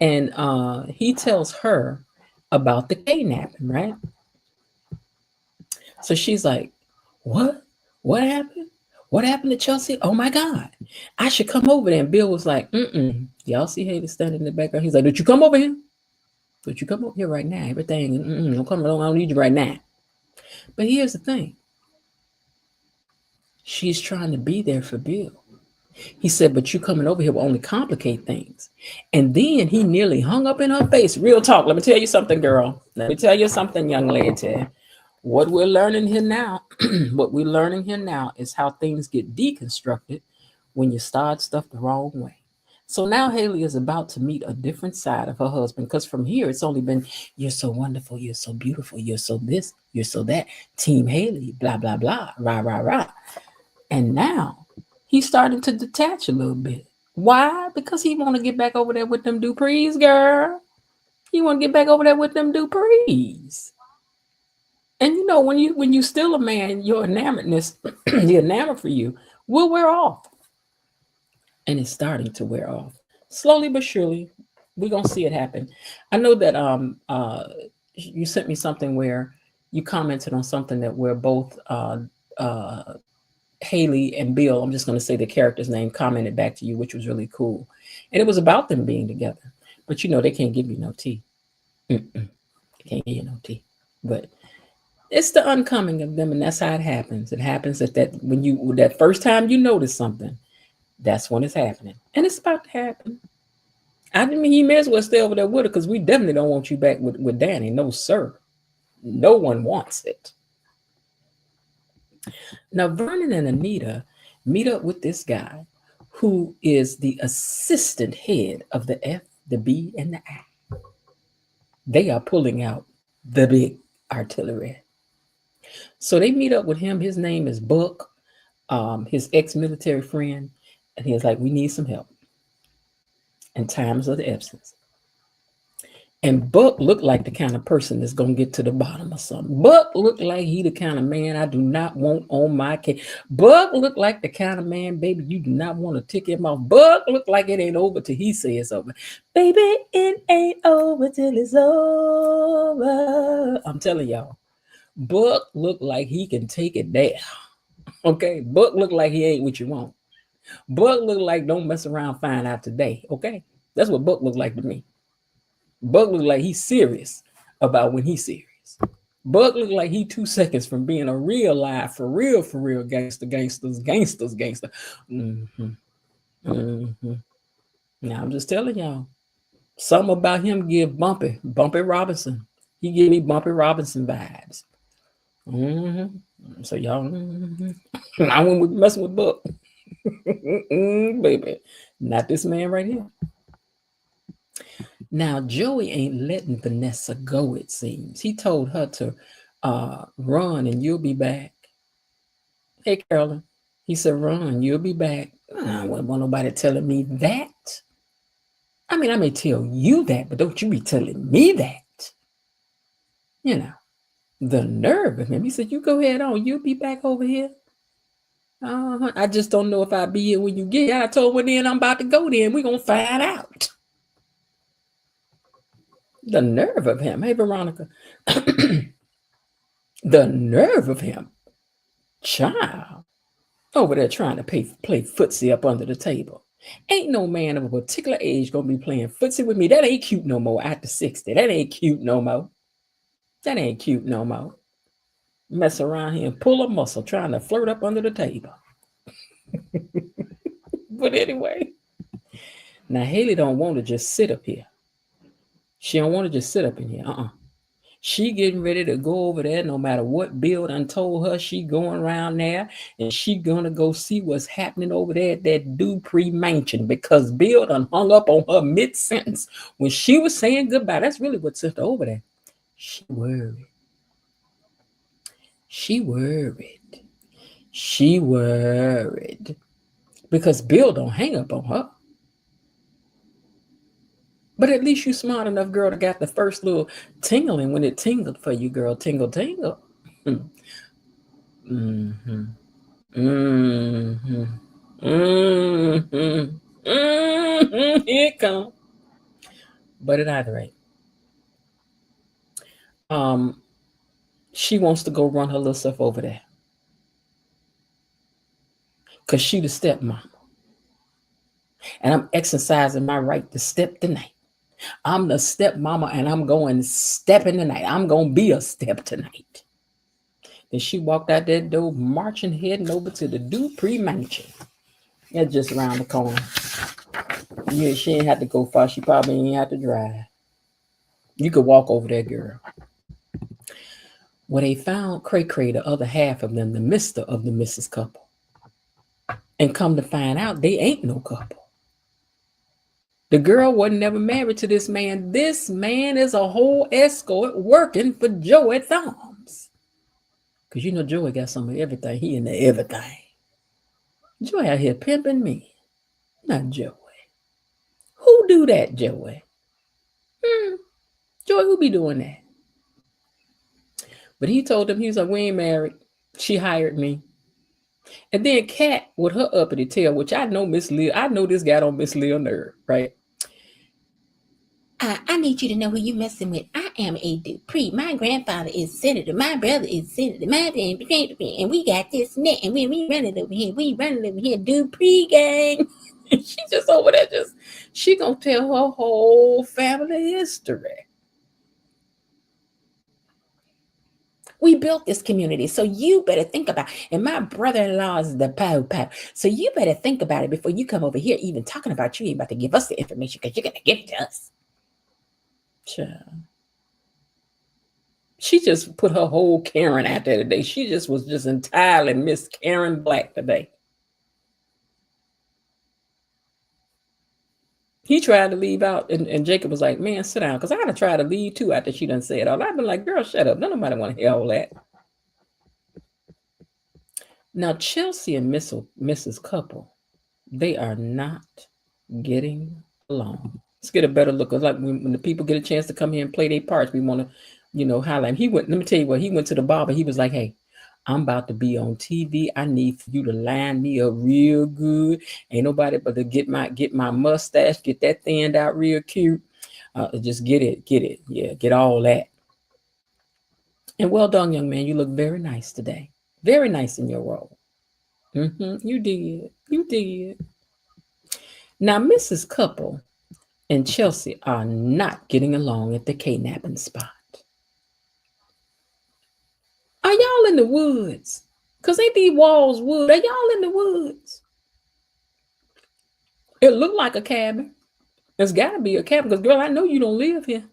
and he tells her about the kidnapping, right? So she's like, what happened? What happened to Chelsea? Oh my God, I should come over there. And Bill was like, y'all see Haley standing in the background? He's like, did you come over here? But you come over here right now. Everything, don't come. I don't need you right now. But here's the thing. She's trying to be there for Bill. He said, but you coming over here will only complicate things. And then he nearly hung up in her face. Real talk. Let me tell you something, girl. Let me tell you something, young lady. What we're learning here now, is how things get deconstructed when you start stuff the wrong way. So now Haley is about to meet a different side of her husband, because from here it's only been, you're so wonderful, you're so beautiful, you're so this, you're so that, Team Haley, blah, blah, blah, rah, rah, rah. And now he's starting to detach a little bit. Why? Because he want to get back over there with them Duprees, girl. He want to get back over there with them Duprees. And you know, when you still a man, your enamoredness, the enamor for you will wear off. And it's starting to wear off. Slowly but surely, we're gonna see it happen. I know that you sent me something where you commented on something that we're both Haley and Bill, I'm just going to say the character's name, commented back to you, which was really cool. And it was about them being together. But you know, they can't give you no tea. They can't give you no tea. But it's the uncoming of them, and that's how it happens. It happens that first time you notice something, that's when it's happening. And it's about to happen. I mean, he may as well stay over there with her, because we definitely don't want you back with Danny. No, sir. No one wants it. Now, Vernon and Anita meet up with this guy who is the assistant head of the F, the B, and the I. They are pulling out the big artillery. So they meet up with him. His name is Buck, his ex-military friend. And he's like, we need some help in times of the absence. And Buck looked like the kind of person that's going to get to the bottom of something. Buck looked like he the kind of man I do not want on my case. Buck looked like the kind of man, baby, you do not want to tick him off. Buck looked like it ain't over till he says over. Baby, it ain't over till it's over. I'm telling y'all, Buck looked like he can take it there. Okay? Buck looked like he ain't what you want. Buck looked like don't mess around, find out today. Okay? That's what Buck looked like to me. Buck look like he's serious about when he's serious. Buck look like he 2 seconds from being a real live, for real gangster. Now I'm just telling y'all, something about him give Bumpy Robinson. He give me Bumpy Robinson vibes. So y'all, I wouldn't be messing with Buck. Baby, not this man right here. Now, Joey ain't letting Vanessa go, it seems. He told her to run and you'll be back. Hey, Carolyn. He said, run, you'll be back. I wouldn't want nobody telling me that. I mean, I may tell you that, but don't you be telling me that. You know, the nerve of him. He said, you go ahead on. You'll be back over here. I just don't know if I'll be here when you get here. I told her then I'm about to go then. We're going to find out. The nerve of him. Hey, Veronica. The nerve of him. Child. Over there trying to play footsie up under the table. Ain't no man of a particular age going to be playing footsie with me. That ain't cute no more after 60. That ain't cute no more. Mess around here and pull a muscle trying to flirt up under the table. But anyway. Now, Haley don't want to just sit up here. She don't want to just sit up in here. She getting ready to go over there no matter what Bill done told her. She going around there and she gonna go see what's happening over there at that Dupree mansion, because Bill done hung up on her mid-sentence when she was saying goodbye. That's really what sent her over there. She worried. Because Bill don't hang up on her. But at least you smart enough, girl, to got the first little tingling when it tingled for you, girl. Tingle. Here it come. But at either rate, she wants to go run her little stuff over there. Because she the stepmom. And I'm exercising my right to step tonight. I'm the stepmama and I'm going stepping tonight. I'm going to be a step tonight. Then she walked out that door, marching, heading over to the Dupree Mansion. That's just around the corner. Yeah, she ain't had to go far. She probably ain't had to drive. You could walk over there, girl. Well, they found Cray Cray, the other half of them, the Mr. of the Mrs. couple. And come to find out, they ain't no couple. The girl wasn't never married to this man. This man is a whole escort working for Joey Thumbs. Because you know Joey got some of everything. He into everything. Joey out here pimping me. Not Joey. Who do that, Joey? Joey, who be doing that? But he told them, he was like, we ain't married. She hired me. And then Kat, with her uppity tail, which I know Miss Leah, I know this guy don't Miss Leah nerve, right? I need you to know who you messing with. I am a Dupree. My grandfather is senator. My brother is senator. My and we got this and that. And when we running over here, Dupree gang. She just over there, she gonna tell her whole family history. We built this community, so you better think about it. And my brother-in-law is the pow. So you better think about it before you come over here even talking about you ain't about to give us the information because you're going to give it to us. Child. She just put her whole Karen out there today. She was entirely Miss Karen Black today. He tried to leave out, and Jacob was like, man, sit down, because I had to try to leave too after she done said all. I've been like, girl, shut up. Nobody want to hear all that. Now, Chelsea and Mrs. Couple, they are not getting along. Let's get a better look. Like when the people get a chance to come here and play their parts, we want to, highlight. Let me tell you what, he went to the barber. He was like, hey, I'm about to be on TV. I need for you to line me up real good. Ain't nobody but to get my mustache, get that thinned out real cute. Just get it. Yeah, get all that. And well done, young man. You look very nice today. Very nice in your role. You did. Now, Mrs. Couple and Chelsea are not getting along at the kidnapping spot. Are y'all in the woods? Because ain't these walls wood? Are y'all in the woods? It looked like a cabin. There's got to be a cabin because, girl, I know you don't live here.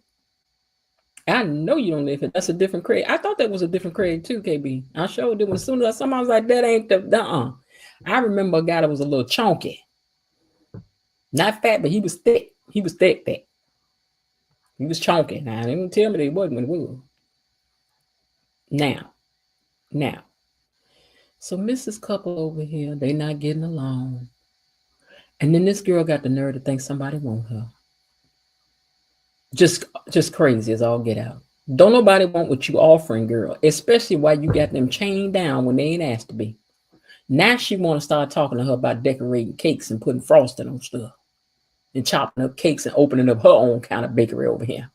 I know you don't live here. That's a different Craig. I thought that was a different Craig too, KB. I showed it. As soon as I was like, that ain't the, I remember a guy that was a little chunky. Not fat, but he was thick. He was thick. He was chunky. Now, they didn't tell me they wasn't when it was. Now. So Mrs. Couple over here, they not getting along. And then this girl got the nerve to think somebody want her. Just crazy as all get out. Don't nobody want what you offering, girl, especially while you got them chained down when they ain't asked to be. Now she want to start talking to her about decorating cakes and putting frosting on stuff and chopping up cakes and opening up her own kind of bakery over here.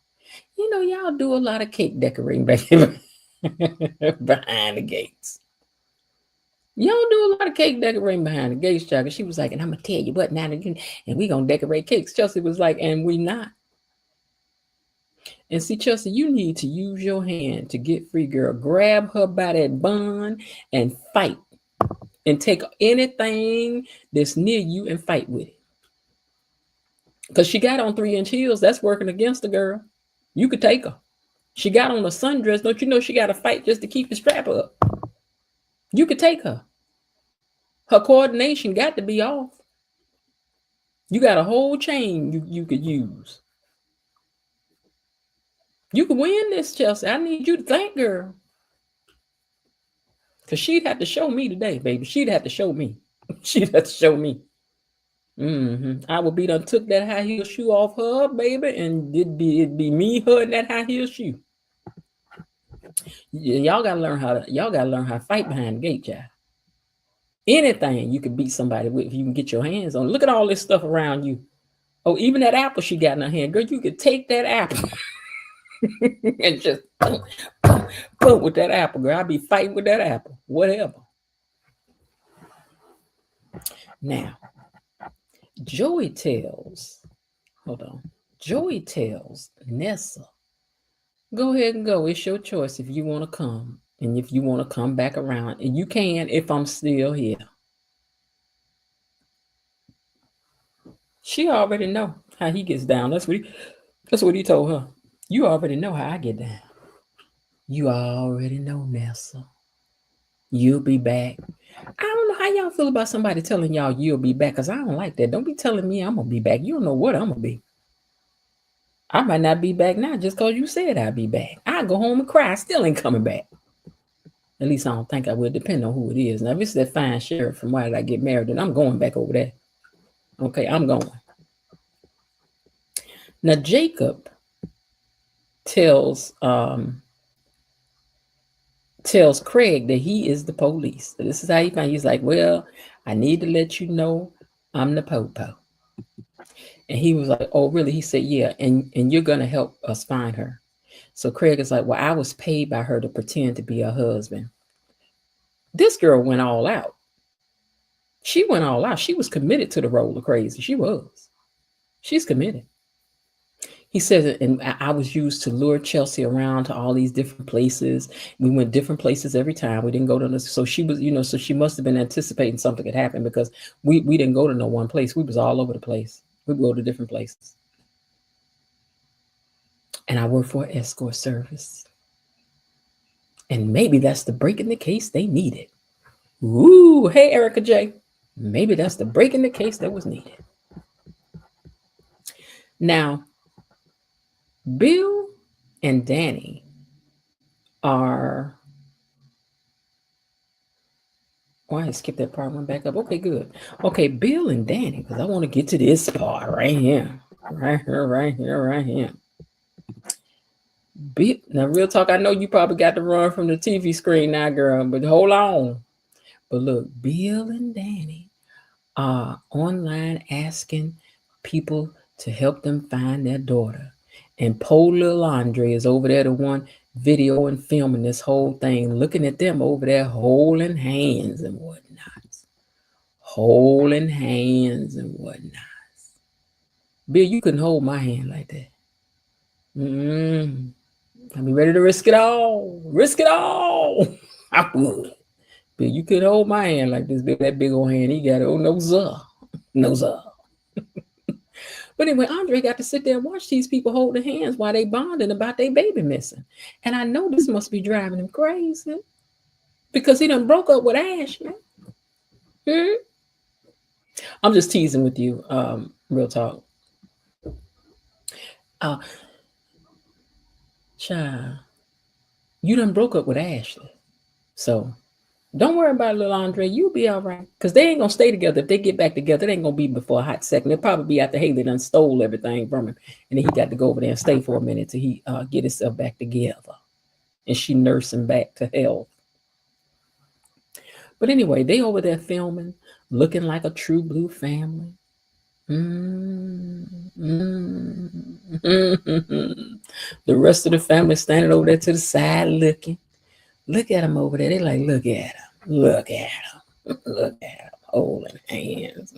You know, y'all do a lot of cake decorating back behind the gates. Y'all do a lot of cake decorating behind the gates, child. And she was like, and I'm going to tell you what now, and we going to decorate cakes. Chelsea was like, and we not. And see, Chelsea, you need to use your hand to get free, girl. Grab her by that bun and fight. And take anything that's near you and fight with it. Because she got on 3-inch heels. That's working against the girl. You could take her. She got on a sundress. Don't you know she got to fight just to keep the strap up? You could take her. Her coordination got to be off. You got a whole chain you could use. You could win this, Chelsea. I need you to think, girl. Because she'd have to show me today, baby. She'd have to show me. I would be done took that high heel shoe off her, baby, and it'd be me, her, and that high heel shoe. Y'all gotta learn how to fight behind the gate, child. Anything you can beat somebody with if you can get your hands on. Look at all this stuff around you. Oh, even that apple she got in her hand, girl. You could take that apple and just boom with that apple, girl. I'll be fighting with that apple, whatever. Now, Joey tells, hold on. Joey tells Nessa, go ahead and go. It's your choice if you want to come. And if you want to come back around. And you can if I'm still here. She already know how he gets down. That's what he told her. You already know how I get down. You already know, Nessa. You'll be back. I don't know how y'all feel about somebody telling y'all you'll be back, because I don't like that. Don't be telling me I'm going to be back. You don't know what I'm going to be. I might not be back now just because you said I'd be back. I'll go home and cry. I still ain't coming back. At least I don't think I will, depend on who it is. Now, if it's that fine sheriff from Why Did I Get Married, then I'm going back over there. Okay, I'm going. Now, Jacob tells Craig that he is the police. So this is how he found. He's like, well, I need to let you know I'm the popo. And he was like, oh, really? He said, yeah, and you're going to help us find her. So Craig is like, well, I was paid by her to pretend to be her husband. This girl went all out. She went all out. She was committed to the role of crazy. She was. She's committed. He says, and I was used to lure Chelsea around to all these different places. We went different places every time. We didn't go to this. So she was, so she must have been anticipating something could happen, because we didn't go to no one place. We was all over the place. We go to different places. And I work for an escort service. And maybe that's the break in the case they needed. Ooh, hey, Erica J. Maybe that's the break in the case that was needed. Now, Bill and Danny are... Oh, I skipped that part, went back up. Okay, good. Okay, Bill and Danny, because I want to get to this part right here. Right here. Now, real talk, I know you probably got to run from the TV screen now, girl, but hold on. But look, Bill and Danny are online asking people to help them find their daughter. And poor little Andre is over there, the one video and filming this whole thing, looking at them over there holding hands and whatnot. Holding hands and whatnot. Bill, you couldn't hold my hand like that. I'd be ready to risk it all. Risk it all. I would. Bill, you couldn't hold my hand like this. Bill, that big old hand he got. Oh, no, sir. No, sir. But anyway, Andre got to sit there and watch these people hold their hands while they bonding about their baby missing. And I know this must be driving him crazy, because he done broke up with Ashley. I'm just teasing with you, real talk. Child, you done broke up with Ashley. So don't worry about little Andre. You'll be all right. Because they ain't going to stay together. If they get back together, it ain't going to be before a hot second. They'll probably be after Haley done stole everything from him. And then he got to go over there and stay for a minute till he get himself back together. And she nurse him back to health. But anyway, they over there filming, looking like a true blue family. The rest of the family standing over there to the side looking. Look at them over there. They like, look at him. Look at him. Look at him. Holding hands.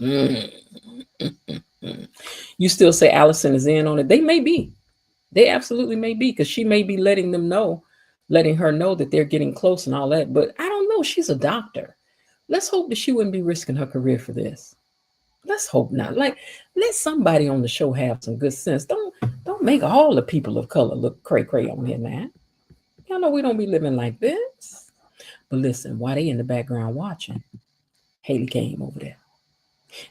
You still say Allison is in on it? They may be. They absolutely may be, because she may be letting her know that they're getting close and all that. But I don't know. She's a doctor. Let's hope that she wouldn't be risking her career for this. Let's hope not. Like, let somebody on the show have some good sense. Don't make all the people of color look cray-cray on here, man. Y'all know we don't be living like this. But listen, while they in the background watching, Haley came over there.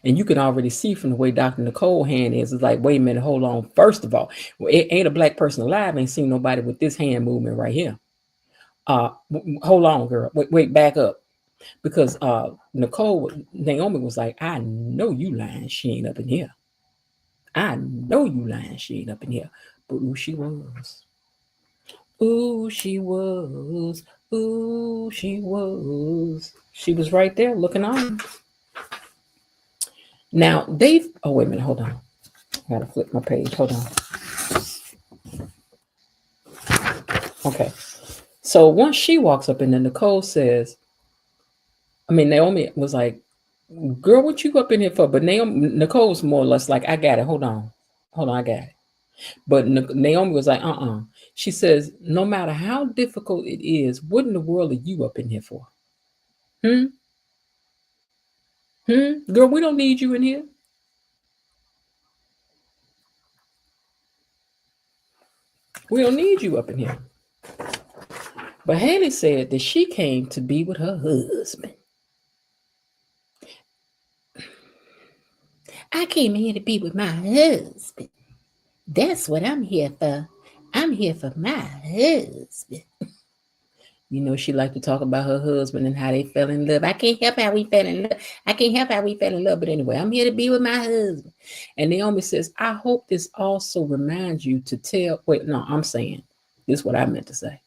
And you can already see from the way Dr. Nicole hand is, it's like, wait a minute, hold on. First of all, it ain't a black person alive. Ain't seen nobody with this hand movement right here. Hold on, girl. Wait, back up. Because Naomi was like, I know you lying. She ain't up in here. I know you lying. She ain't up in here. But ooh, she was. Ooh, she was. Ooh, she was. She was right there looking on. Now, wait a minute, hold on. I gotta flip my page. Hold on. Okay. So once she walks up and then Nicole says, Naomi was like, girl, what you up in here for? But Nicole was more or less like, I got it. Hold on, I got it. But Naomi was like, She says, no matter how difficult it is, what in the world are you up in here for? Girl, we don't need you in here. We don't need you up in here. But Haley said that she came to be with her husband. I came here to be with my husband. That's what I'm here for. I'm here for my husband. You know, she liked to talk about her husband and how they fell in love. I can't help how we fell in love. I can't help how we fell in love. But anyway, I'm here to be with my husband. And Naomi says, I hope this also reminds you to tell. Wait, no, I'm saying this is what I meant to say.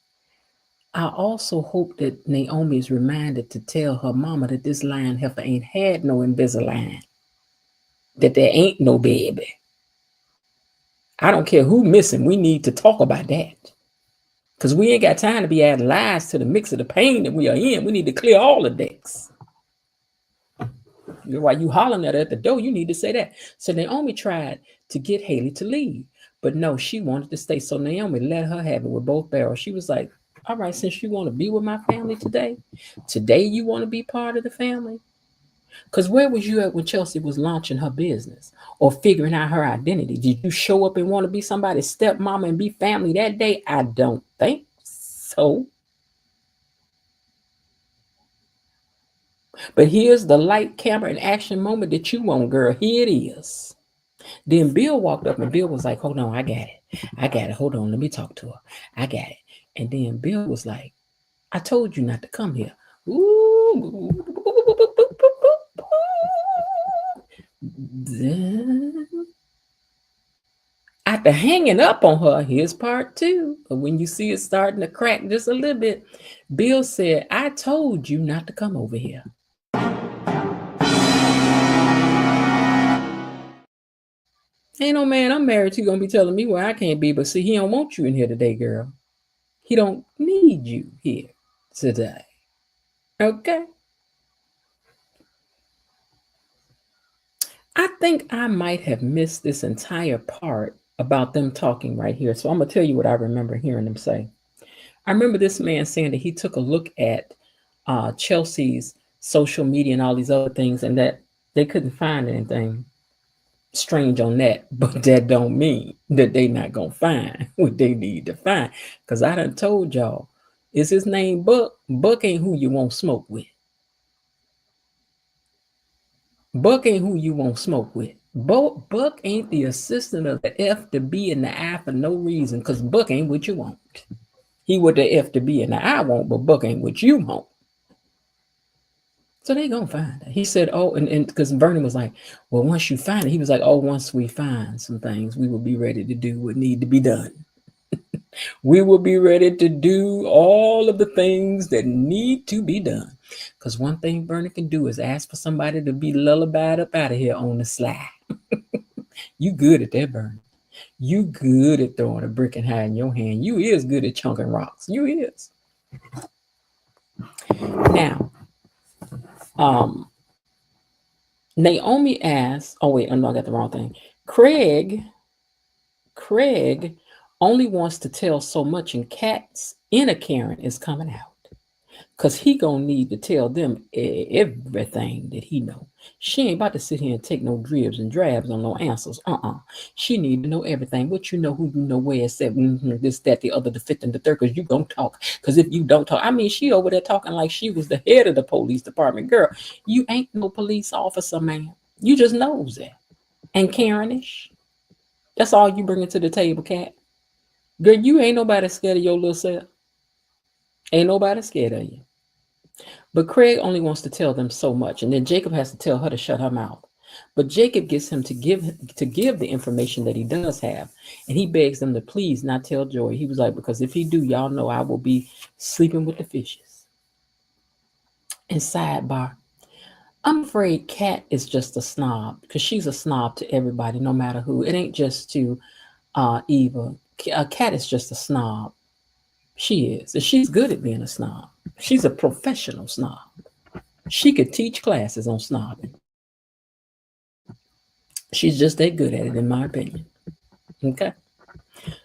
I also hope that Naomi is reminded to tell her mama that this lion heifer ain't had no Invisalign. That there ain't no baby. I don't care who missing. We need to talk about that. Because we ain't got time to be adding lies to the mix of the pain that we are in. We need to clear all the decks. While you hollering at her at the door, you need to say that. So Naomi tried to get Haley to leave. But no, she wanted to stay. So Naomi let her have it with both barrels. She was like, all right, since you want to be with my family today you want to be part of the family? Because where was you at when Chelsea was launching her business or figuring out her identity? Did you show up and want to be somebody's stepmama and be family that day? I don't think so. But here's the light, camera, and action moment that you want, girl. Here it is. Then Bill walked up and Bill was like, hold on, I got it. Hold on, let me talk to her. I got it. And then Bill was like, I told you not to come here. Ooh. After hanging up on her, here's part two. But when you see it starting to crack just a little bit, Bill said, I told you not to come over here. Ain't no man I'm married to gonna be telling me where I can't be, but see, he don't want you in here today, girl. He don't need you here today. Okay? I think I might have missed this entire part about them talking right here. So I'm going to tell you what I remember hearing them say. I remember this man saying that he took a look at Chelsea's social media and all these other things and that they couldn't find anything strange on that. But that don't mean that they not going to find what they need to find. Because I done told y'all, is his name Buck? Buck ain't who you won't smoke with. Buck ain't who you won't smoke with. Buck ain't the assistant of the F, the B, and the I for no reason, because Buck ain't what you want. He what the F, the B, and the I want, but Buck ain't what you want. So they gonna find it. He said, oh, and because Vernon was like, well, once you find it, he was like, oh, once we find some things, we will be ready to do what need to be done. We will be ready to do all of the things that need to be done. Because one thing Vernon can do is ask for somebody to be lullabied up out of here on the slide. You good at that, Vernon. You good at throwing a brick and hiding your hand. You is good at chunking rocks. You is. Now, Naomi asked, oh wait, I know I got the wrong thing. Craig only wants to tell so much, and Kat's inner Karen is coming out. Because he gonna need to tell them everything that he know. She ain't about to sit here and take no dribs and drabs on no answers. She need to know everything. What you know, who you know, where it's at, this, that, the other, the fifth, and the third, because you gonna talk. Because if you don't talk, I mean, she over there talking like she was the head of the police department. Girl, you ain't no police officer, man. You just knows that. And Karenish. That's all you bringing to the table, Kat. Girl, you ain't nobody scared of your little self. Ain't nobody scared of you. But Craig only wants to tell them so much, and then Jacob has to tell her to shut her mouth. But Jacob gets him to give the information that he does have, and he begs them to please not tell Joy. He was like, because if he do, y'all know I will be sleeping with the fishes. And sidebar, I'm afraid Kat is just a snob, because she's a snob to everybody, no matter who. It ain't just to Eva. Kat is just a snob. She is. And she's good at being a snob. She's a professional snob. She could teach classes on snobbing. She's just that good at it, in my opinion. Okay?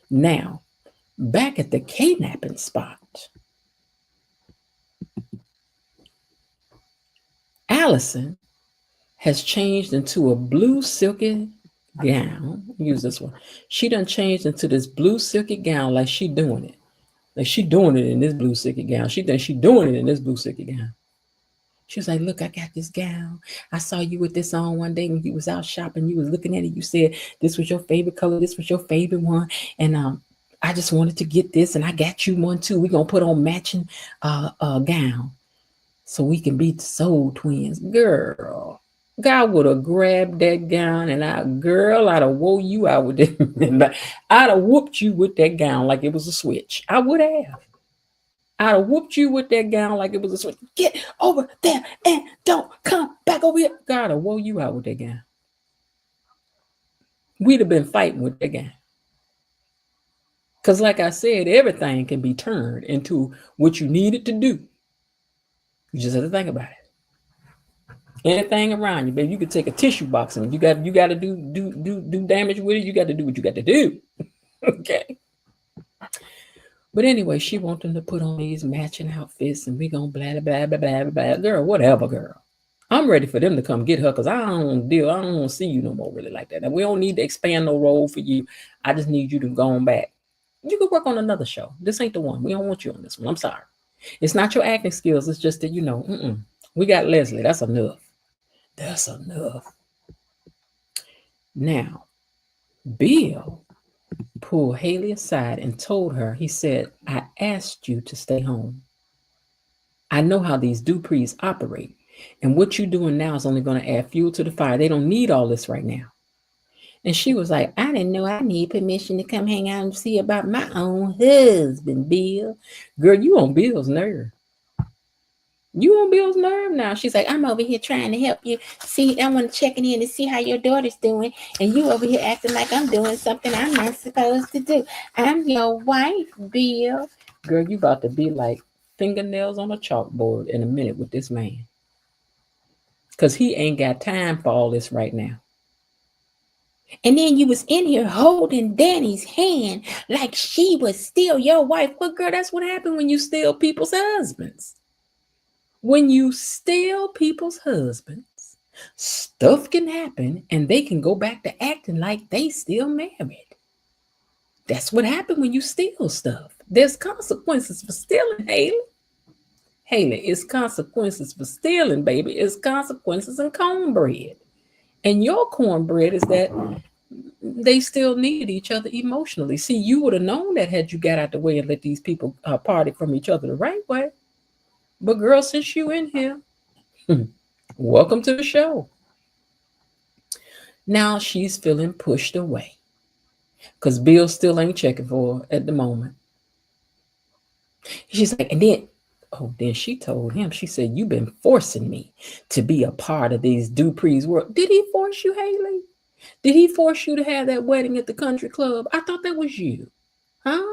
Now, back at the kidnapping spot, Allison has changed into a blue silky gown. Use this one. She done changed into this blue silky gown like she doing it. Like she doing it in this blue silky gown. She thinks she doing it in this blue silky gown. She was like, look, I got this gown. I saw you with this on one day when you was out shopping. You was looking at it. You said this was your favorite color. This was your favorite one. And I just wanted to get this, and I got you one too. We're gonna put on matching gown so we can be soul twins. Girl, God would have grabbed that gown and I'd have wore you out with it. I'd have whooped you with that gown like it was a switch. I would have. I'd have whooped you with that gown like it was a switch. Get over there and don't come back over here. God, I wore you out with that gown. We'd have been fighting with that gown. Because like I said, everything can be turned into what you need it to do. You just have to think about it. Anything around you, baby, you could take a tissue box and you got to do damage with it. You got to do what you got to do. Okay. But anyway, she wants them to put on these matching outfits and we gonna blah blah blah blah blah. Girl, whatever, girl. I'm ready for them to come get her because I don't want to see you no more really like that. And we don't need to expand no role for you. I just need you to go on back. You could work on another show. This ain't the one. We don't want you on this one. I'm sorry. It's not your acting skills. It's just that, we got Leslie. That's enough. That's enough. Now, Bill pulled Haley aside and told her, he said, I asked you to stay home. I know how these Duprees operate. And what you're doing now is only going to add fuel to the fire. They don't need all this right now. And she was like, I didn't know I need permission to come hang out and see about my own husband, Bill. Girl, you on Bill's nerve. You on Bill's nerve now. She's like, I'm over here trying to help you. See, I want to check in to see how your daughter's doing. And you over here acting like I'm doing something I'm not supposed to do. I'm your wife, Bill. Girl, you about to be like fingernails on a chalkboard in a minute with this man. Because he ain't got time for all this right now. And then you was in here holding Danny's hand like she was still your wife. Well, girl, that's what happened when you steal people's husbands. When you steal people's husbands, stuff can happen and they can go back to acting like they still married. That's what happened when you steal stuff. There's consequences for stealing, Haley. Haley, it's consequences for stealing, baby. It's consequences in cornbread. And your cornbread is that they still need each other emotionally. See, you would have known that had you got out the way and let these people party from each other the right way. But girl, since you in here, welcome to the show. Now she's feeling pushed away because Bill still ain't checking for her at the moment. She's like, and then she told him, she said, you've been forcing me to be a part of these Dupree's world. Did he force you, Haley? Did he force you to have that wedding at the country club? I thought that was you. Huh?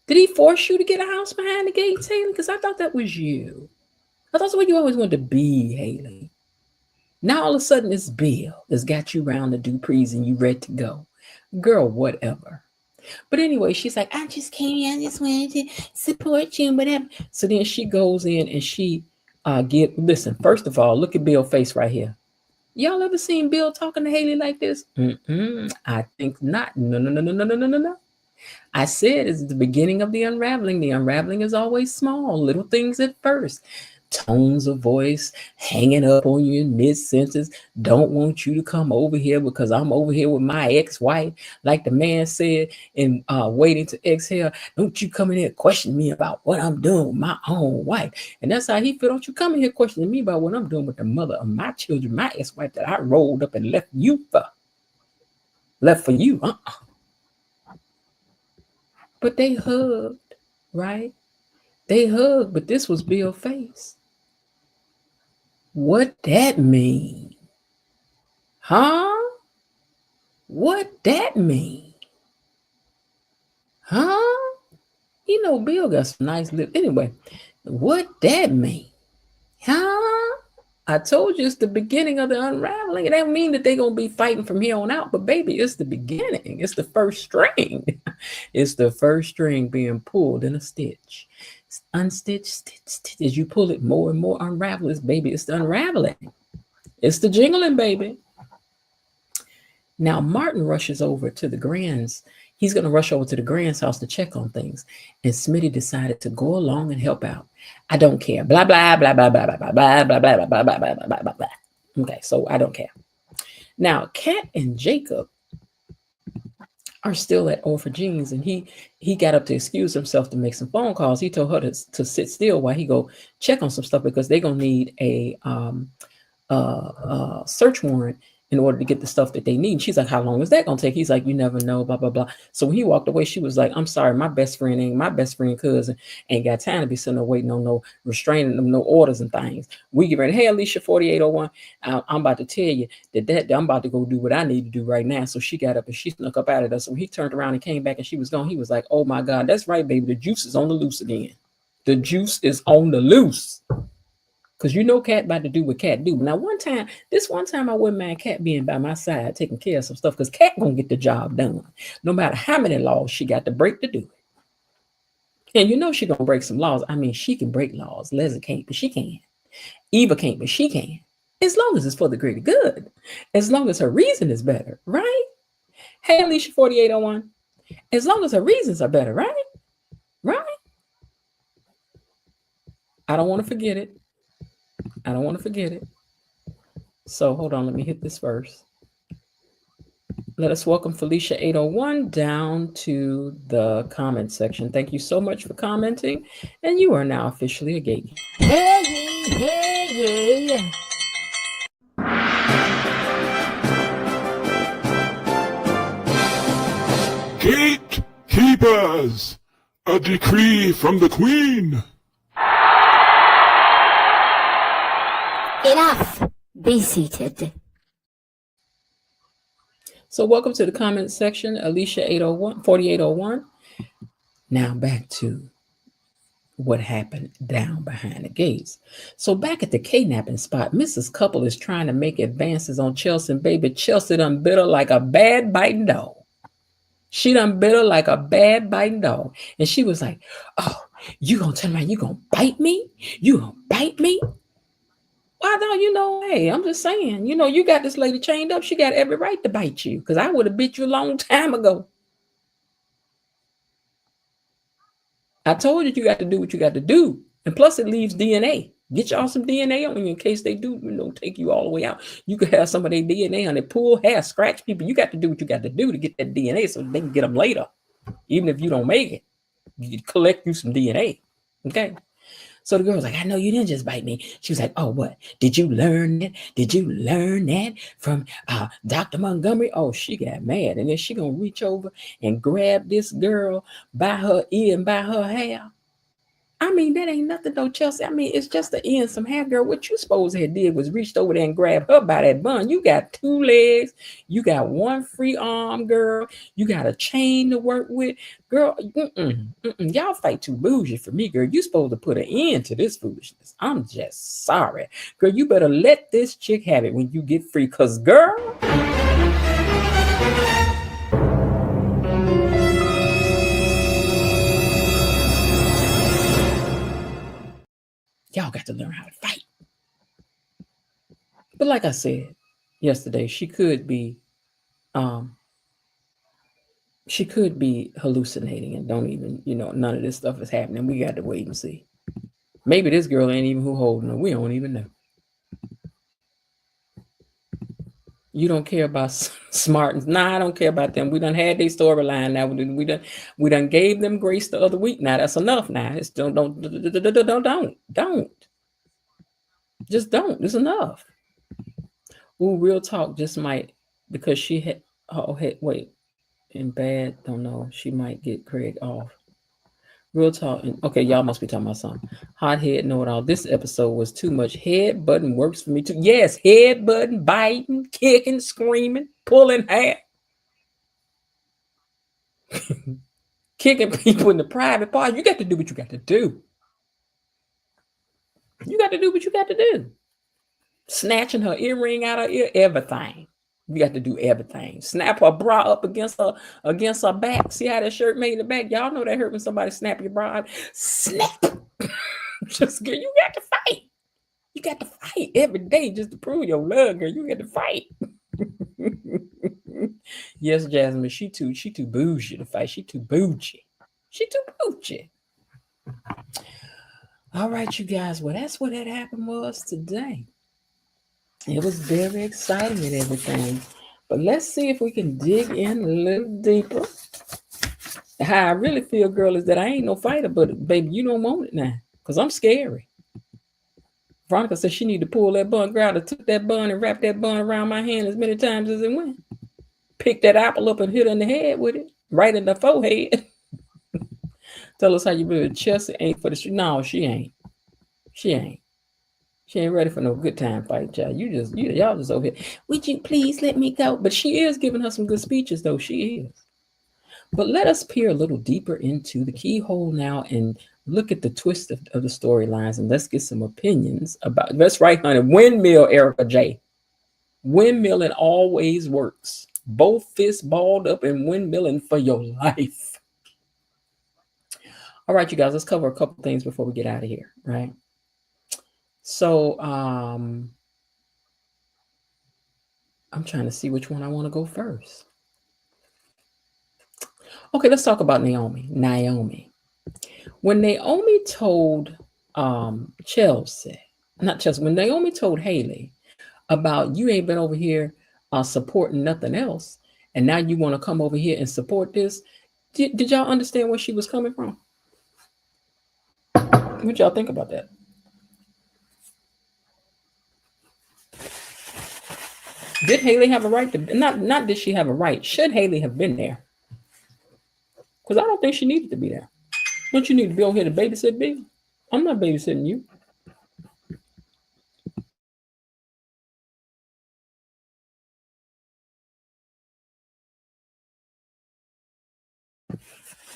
Did he force you to get a house behind the gates, Haley? Because I thought that was you. I thought that's what you always wanted to be, Haley. Now all of a sudden it's Bill that's got you around the Dupree's and you ready to go. Girl, whatever. But anyway, she's like, I just came here. I just wanted to support you and whatever. So then she goes in and she listen, first of all, look at Bill's face right here. Y'all ever seen Bill talking to Haley like this? I think not. No. I said it's the beginning of the unraveling. The unraveling is always small, little things at first. Tones of voice, hanging up on you in mid-sentence. Don't want you to come over here because I'm over here with my ex-wife. Like the man said in Waiting to Exhale, don't you come in here question me about what I'm doing with my own wife. And that's how he feel. Don't you come in here questioning me about what I'm doing with the mother of my children, my ex-wife that I rolled up and left you for. Left for you. But they hugged, right? They hugged, but this was Bill's face. What that mean? Huh? What that mean? Huh? You know, Bill got some nice lips. Anyway, what that mean? Huh? I told you it's the beginning of the unraveling. It don't mean that they're going to be fighting from here on out, but baby, it's the beginning. It's the first string. It's the first string being pulled in a stitch. Unstitched, stitch, stitch. As you pull it more and more, unravel it, baby. It's the unraveling. It's the jingling, baby. Now, Martin rushes over to the Grand's. He's going to rush over to the Grand's house to check on things. And Smitty decided to go along and help out. I don't care. Blah, blah, blah, blah, blah, blah, blah, blah, blah, blah, blah, blah, blah, blah, blah, blah, blah. Okay, so I don't care. Now, Kat and Jacob are still at Orpha Jean's, and he got up to excuse himself to make some phone calls. He told her to sit still while he go check on some stuff because they're going to need a search warrant in order to get the stuff that they need. She's like, how long is that going to take? He's like, you never know, blah, blah, blah. So when he walked away, she was like, I'm sorry, my best friend cousin ain't got time to be sitting there waiting on no restraining them, no orders and things. We get ready. Hey, Alicia 4801, I'm about to tell you that I'm about to go do what I need to do right now. So she got up and she snuck up out of there. So when he turned around and came back and she was gone, he was like, oh my God, that's right, baby. The juice is on the loose again. The juice is on the loose. Because you know Kat about to do what Kat do. Now, one time I wouldn't mind Kat being by my side, taking care of some stuff, because Kat gonna get the job done. No matter how many laws she got to break to do it. And you know she gonna break some laws. I mean, she can break laws. Leslie can't, but she can. Eva can't, but she can. As long as it's for the greater good. As long as her reason is better, right? Hey, Alicia 4801. As long as her reasons are better, right? Right? I don't want to forget it. I don't want to forget it. So hold on, let me hit this verse. Let us welcome Felicia 801 down to the comment section. Thank you so much for commenting. And you are now officially a gatekeeper. Hey, ye, hey, ye. Gatekeepers! A decree from the Queen! Enough. Be seated. So welcome to the comment section, Alicia 4801. Now back to what happened down behind the gates. So back at the kidnapping spot, Mrs. Couple is trying to make advances on Chelsea, and baby, Chelsea done bit her like a bad biting dog. She done bit her like a bad biting dog. And she was like, oh, you gonna tell me you gonna bite me? You gonna bite me? Why don't you know? Hey, I'm just saying, you got this lady chained up. She got every right to bite you, because I would have bit you a long time ago. I told you got to do what you got to do. And plus it leaves DNA. Get y'all some DNA on you in case they do, take you all the way out. You could have some of their DNA on it, pull hair, scratch people. You got to do what you got to do to get that DNA so they can get them later. Even if you don't make it, you collect you some DNA. Okay. So the girl was like, I know you didn't just bite me. She was like, oh, what? Did you learn that? Did you learn that from Dr. Montgomery? Oh, she got mad. And then she going to reach over and grab this girl by her ear and by her hair. I mean, that ain't nothing though, Chelsea. I mean, it's just the ear and some hair, girl. What you supposed to have did was reached over there and grabbed her by that bun. You got 2 legs. You got 1 free arm, girl. You got a chain to work with. Girl, y'all fight too bougie for me, girl. You supposed to put an end to this foolishness. I'm just sorry. Girl, you better let this chick have it when you get free, because, girl... Y'all got to learn how to fight. But like I said yesterday, she could be hallucinating and don't even, none of this stuff is happening. We got to wait and see. Maybe this girl ain't even who holding her. We don't even know. You don't care about Smartens. Nah, I don't care about them. We done had their storyline now. We done gave them grace the other week. Now that's enough. Now it's don't. Just don't. It's enough. Ooh, real talk. Just might, because she had. Oh, wait. In bad. Don't know. She might get Craig off. Real talk. Okay, y'all must be talking about something. Hot head, know it all. This episode was too much. Head button works for me too. Yes, head button, biting, kicking, screaming, pulling hair, kicking people in the private part. You got to do what you got to do. You got to do what you got to do. snatching her earring out of her ear, everything. You got to do everything. Snap her bra up against her back. See how that shirt made in the back? Y'all know that hurt when somebody snap your bra. Snap. Just girl, you got to fight. You got to fight every day just to prove your love, girl. You got to fight. Yes, Jasmine, she too bougie to fight. She too bougie. She too bougie. All right, you guys. Well, that's what had happened was today. It was very exciting and everything. But let's see if we can dig in a little deeper. How I really feel, girl, is that I ain't no fighter, but baby, you don't want it now. Because I'm scary. Veronica said she need to pull that bun. Girl, I took that bun and wrapped that bun around my hand as many times as it went. Pick that apple up and hit her in the head with it. Right in the forehead. Tell us how you build chest ain't for the street. No, she ain't. She ain't. She ain't ready for no good time fight, child. Y'all just over here. Would you please let me go? But she is giving her some good speeches, though. She is. But let us peer a little deeper into the keyhole now and look at the twist of the storylines, and let's get some opinions about. That's right, honey. Windmill, Erica J. Windmilling always works. Both fists balled up and windmilling for your life. All right, you guys, let's cover a couple things before we get out of here, right? So I'm trying to see which one I want to go first. Okay, let's talk about Naomi. When Naomi told when Naomi told Haley about you ain't been over here supporting nothing else, and now you want to come over here and support this, did y'all understand where she was coming from? What y'all think about that? Did Haley have a right to not did she have a right? Should Haley have been there? Because I don't think she needed to be there. Don't you need to be over here to babysit me? I'm not babysitting you.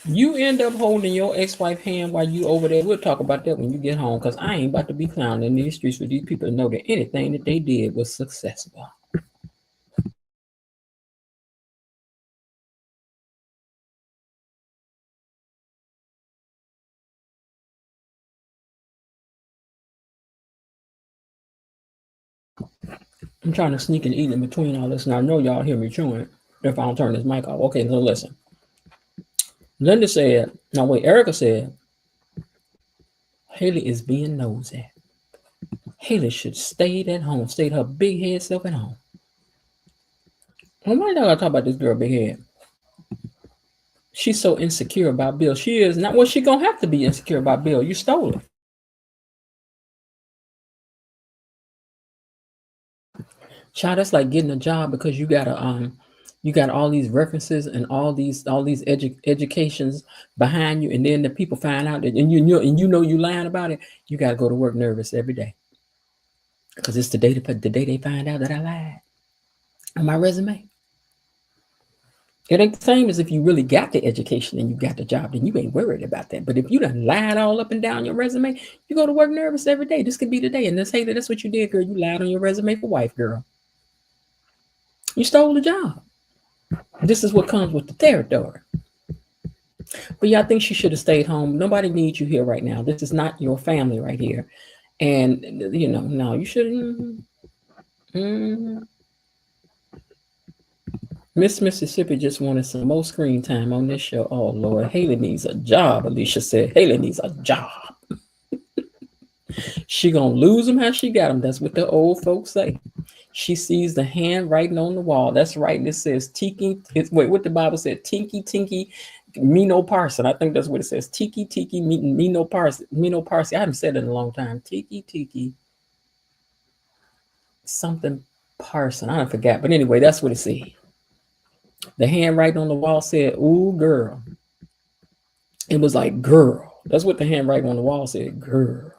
You end up holding your ex-wife's hand while you over there. We'll talk about that when you get home, because I ain't about to be clowning in these streets for these people to know that anything that they did was successful. I'm trying to sneak and eat in between all this, and I know y'all hear me chewing if I don't turn this mic off. Okay, so listen. Linda said, Erica said, Haley is being nosy. Haley should stayed at home, stayed her big head self at home. Well, why don't I talk about this girl big head? She's so insecure about Bill. She is not. Well, she gonna have to be insecure about Bill. You stole it. Child, that's like getting a job because you got all these references and all these educations behind you, and then the people find out that and you know you lying about it. You got to go to work nervous every day because it's the day they find out that I lied on my resume. It ain't the same as if you really got the education and you got the job, then you ain't worried about that. But if you done lied all up and down your resume, you go to work nervous every day. This could be the day. And that's what you did, girl. You lied on your resume for wife, girl. You stole the job. This is what comes with the territory. But y'all think she should have stayed home. Nobody needs you here right now. This is not your family right here. And, no, you shouldn't. Miss Mississippi just wanted some more screen time on this show. Oh, Lord. Haley needs a job, Alicia said. Haley needs a job. She gonna lose them how she got them. That's what the old folks say. She sees the handwriting on the wall. That's right. And it says Tiki. What the Bible said? Tinky, me no parson. I think that's what it says. Tiki, me no parson. Me no parson. I haven't said it in a long time. Tiki. Something parson. I forgot. But anyway, that's what it said. The handwriting on the wall said, ooh, girl. It was like, girl. That's what the handwriting on the wall said, girl.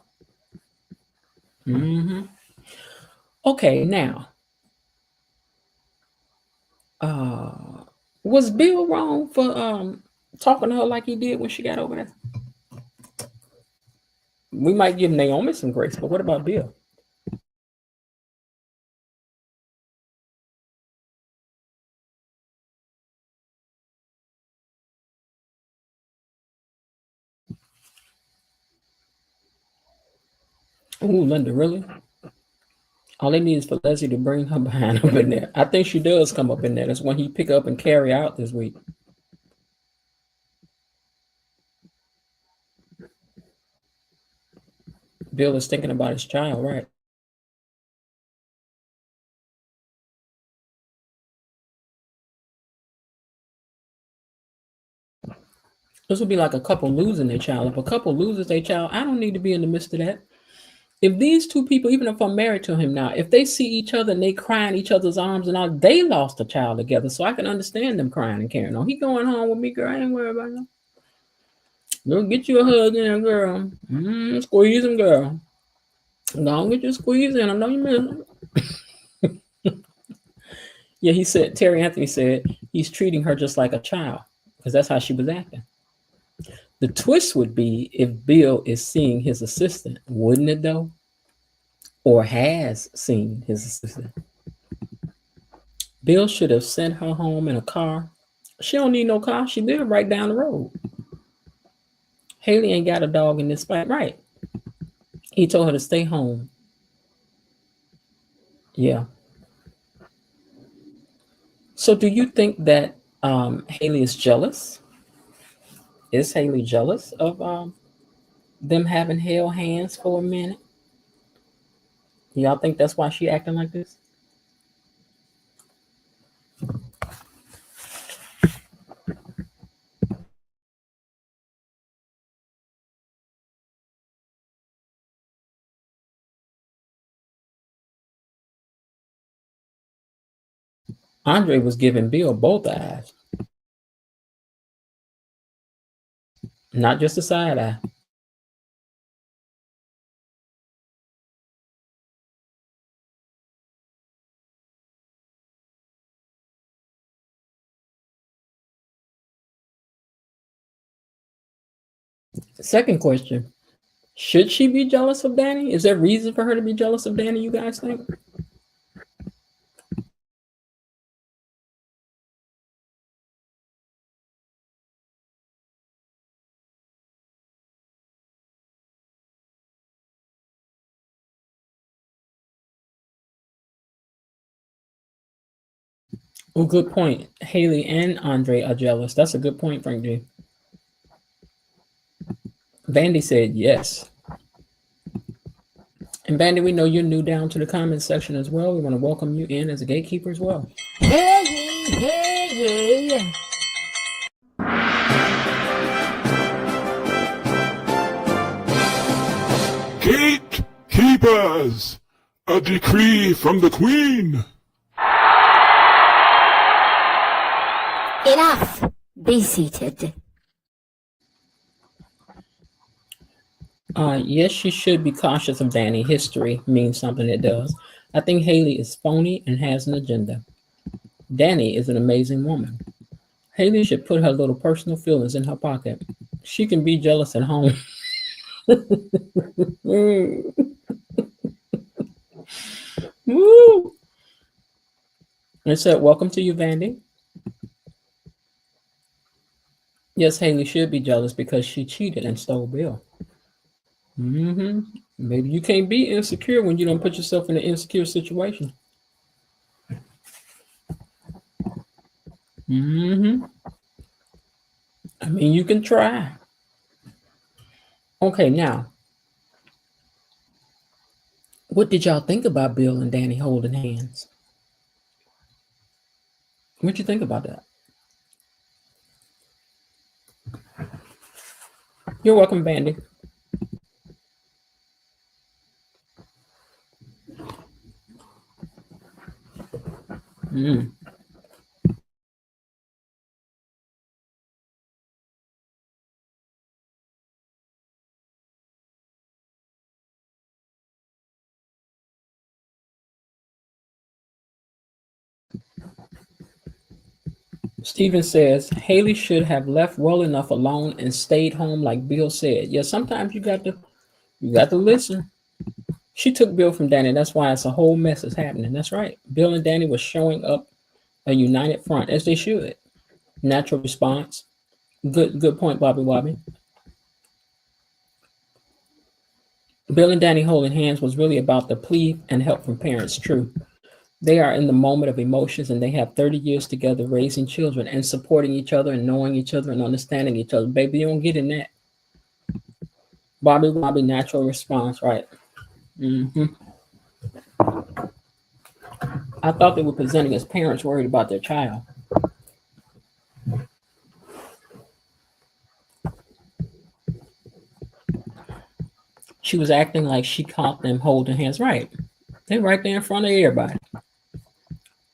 Okay, now. Was Bill wrong for talking to her like he did when she got over there? We might give Naomi some grace, but what about Bill? Ooh, Linda, really? All they need is for Leslie to bring her behind up in there. I think she does come up in there. That's when he pick up and carry out this week. Bill is thinking about his child, right? This would be like a couple losing their child. If a couple loses their child, I don't need to be in the midst of that. If these two people, even if I'm married to him now, if they see each other and they cry in each other's arms and all, they lost a child together. So I can understand them crying and carrying on. He going home with me, girl. I ain't worried about him. Go get you a hug in, girl. Squeeze him, girl. Don't get you squeeze in. I know you miss him. Yeah, he said, Terry Anthony said he's treating her just like a child because that's how she was acting. The twist would be if Bill is seeing his assistant, wouldn't it though? Or has seen his assistant. Bill should have sent her home in a car. She don't need no car. She live right down the road. Haley ain't got a dog in this fight, right? He told her to stay home. Yeah. So do you think that Haley is jealous? Is Haley jealous of them having held hands for a minute? Y'all think that's why she acting like this? Andre was giving Bill both eyes, not just a side eye. Second question, should she be jealous of Danny? Is there reason for her to be jealous of Danny, you guys think? Oh, good point. Haley and Andre are jealous. That's a good point, Frank G. Vandy said yes. And Vandy, we know you're new down to the comments section as well. We want to welcome you in as a gatekeeper as well. Hey. Gatekeepers! A decree from the Queen! Enough. Be seated. Yes, she should be cautious of Danny. History means something, it does. I think Haley is phony and has an agenda. Danny is an amazing woman. Haley should put her little personal feelings in her pocket. She can be jealous at home. Woo! It said, welcome to you, Vandy. Yes, Haley should be jealous because she cheated and stole Bill. Maybe you can't be insecure when you don't put yourself in an insecure situation. I mean, you can try. Okay, now, what did y'all think about Bill and Danny holding hands? What'd you think about that? You're welcome, Vandy. Steven says Haley should have left well enough alone and stayed home like Bill said. Yeah, sometimes you got to listen. She took Bill from Danny. That's why it's a whole mess is happening. That's right. Bill and Danny were showing up a united front, as they should. Natural response. Good point, Bobby Wobby. Bill and Danny holding hands was really about the plea and help from parents. True. They are in the moment of emotions and they have 30 years together raising children and supporting each other and knowing each other and understanding each other. Baby, you don't get in that. Bobby, natural response, right? Mm-hmm. I thought they were presenting as parents worried about their child. She was acting like she caught them holding hands. Right. They're right there in front of everybody.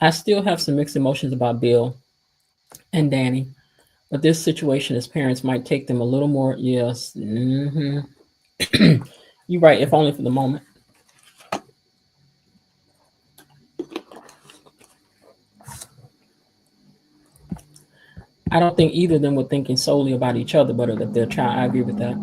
I still have some mixed emotions about Bill and Danny, but this situation as parents might take them a little more. Yes. Mm-hmm. You're right, if only for the moment. I don't think either of them were thinking solely about each other, but of their child. I agree with that.